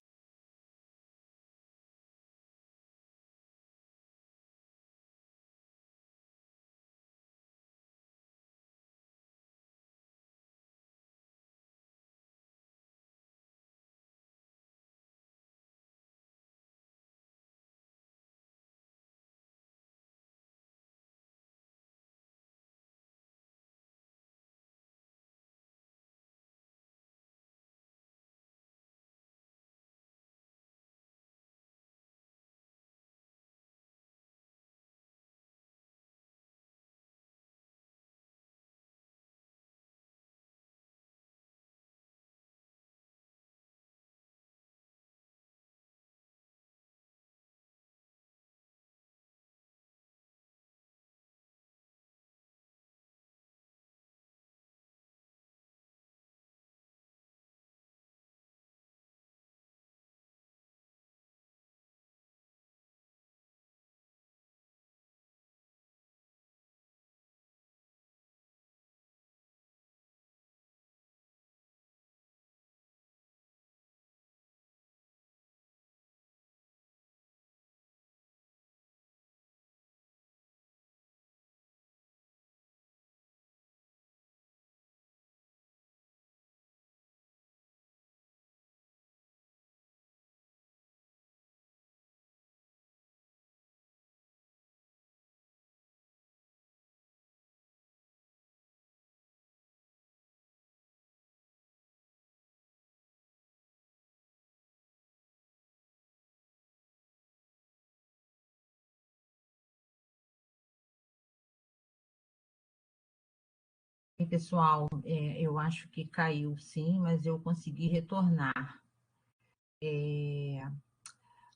Pessoal, eu acho que caiu sim, mas eu consegui retornar.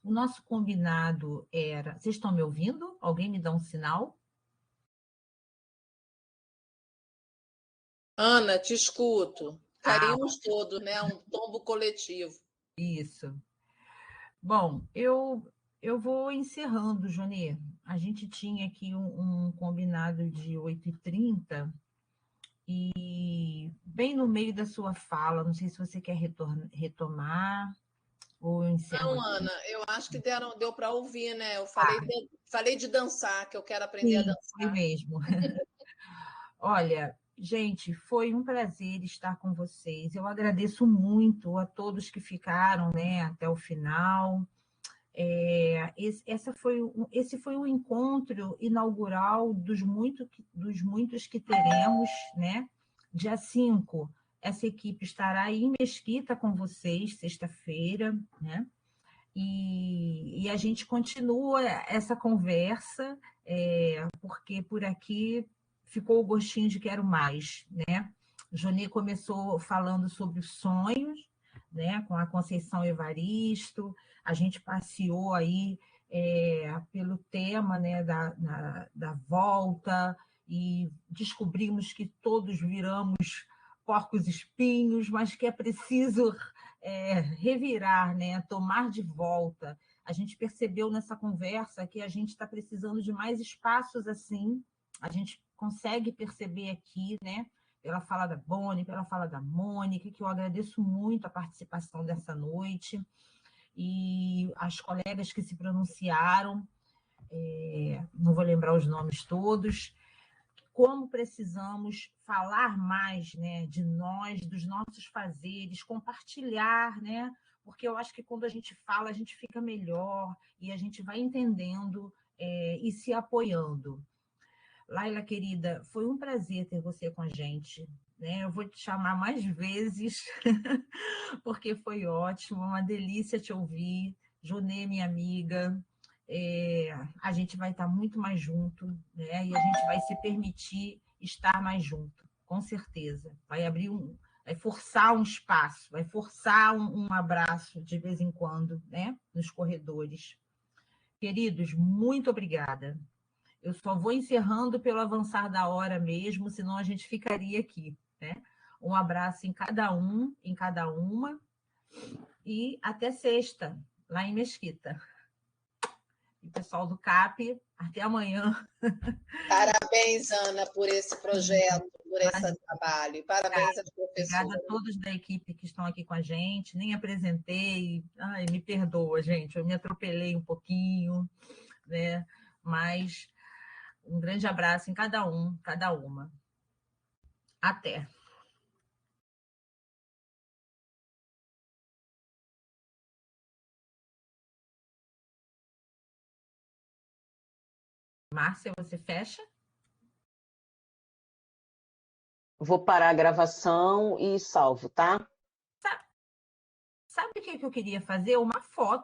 O nosso combinado era... Vocês estão me ouvindo? Alguém me dá um sinal? Ana, te escuto. Caímos todos, né? Um tombo coletivo. Isso. Bom, eu vou encerrando, Jonê. A gente tinha aqui um combinado de 8h30 e bem no meio da sua fala, não sei se você quer retomar ou eu encerro Não, aqui. Ana, eu acho que deu para ouvir, né? Eu falei de dançar, que eu quero aprender a Sim, foi dançar. mesmo. Olha, gente, foi um prazer estar com vocês. Eu agradeço muito a todos que ficaram, né, até o final. Esse foi o encontro inaugural dos muitos que teremos, né? Dia 5, essa equipe estará aí em Mesquita com vocês, sexta-feira, né? E a gente continua essa conversa, porque por aqui ficou o gostinho de quero mais, né? Joni começou falando sobre os sonhos, né? Com a Conceição Evaristo, a gente passeou aí pelo tema, né? Da volta e descobrimos que todos viramos porcos espinhos, mas que é preciso revirar, né? Tomar de volta. A gente percebeu nessa conversa que a gente está precisando de mais espaços assim. A gente consegue perceber aqui, né? Pela fala da Boni, pela fala da Mônica, que eu agradeço muito a participação dessa noite, e as colegas que se pronunciaram, não vou lembrar os nomes todos, como precisamos falar mais, né, de nós, dos nossos fazeres, compartilhar, né? Porque eu acho que quando a gente fala, a gente fica melhor e a gente vai entendendo e se apoiando. Laila, querida, foi um prazer ter você com a gente. né? Eu vou te chamar mais vezes, porque foi ótimo, uma delícia te ouvir. Junê, minha amiga, a gente vai estar muito mais junto, né? E a gente vai se permitir estar mais junto, com certeza. Vai forçar um espaço, vai forçar um abraço de vez em quando, né? Nos corredores. Queridos, muito obrigada. Eu só vou encerrando pelo avançar da hora mesmo, senão a gente ficaria aqui, né? Um abraço em cada um, em cada uma, e até sexta, lá em Mesquita. E pessoal do CAP, até amanhã. Parabéns, Ana, por esse projeto, por esse trabalho. E parabéns às professoras. Obrigada a todos da equipe que estão aqui com a gente. Nem apresentei. Ai, me perdoa, gente. Eu me atropelei um pouquinho, né? Mas um grande abraço em cada um, cada uma. Até. Márcia, você fecha? Vou parar a gravação e salvo, tá? Sabe o que eu queria fazer? Uma foto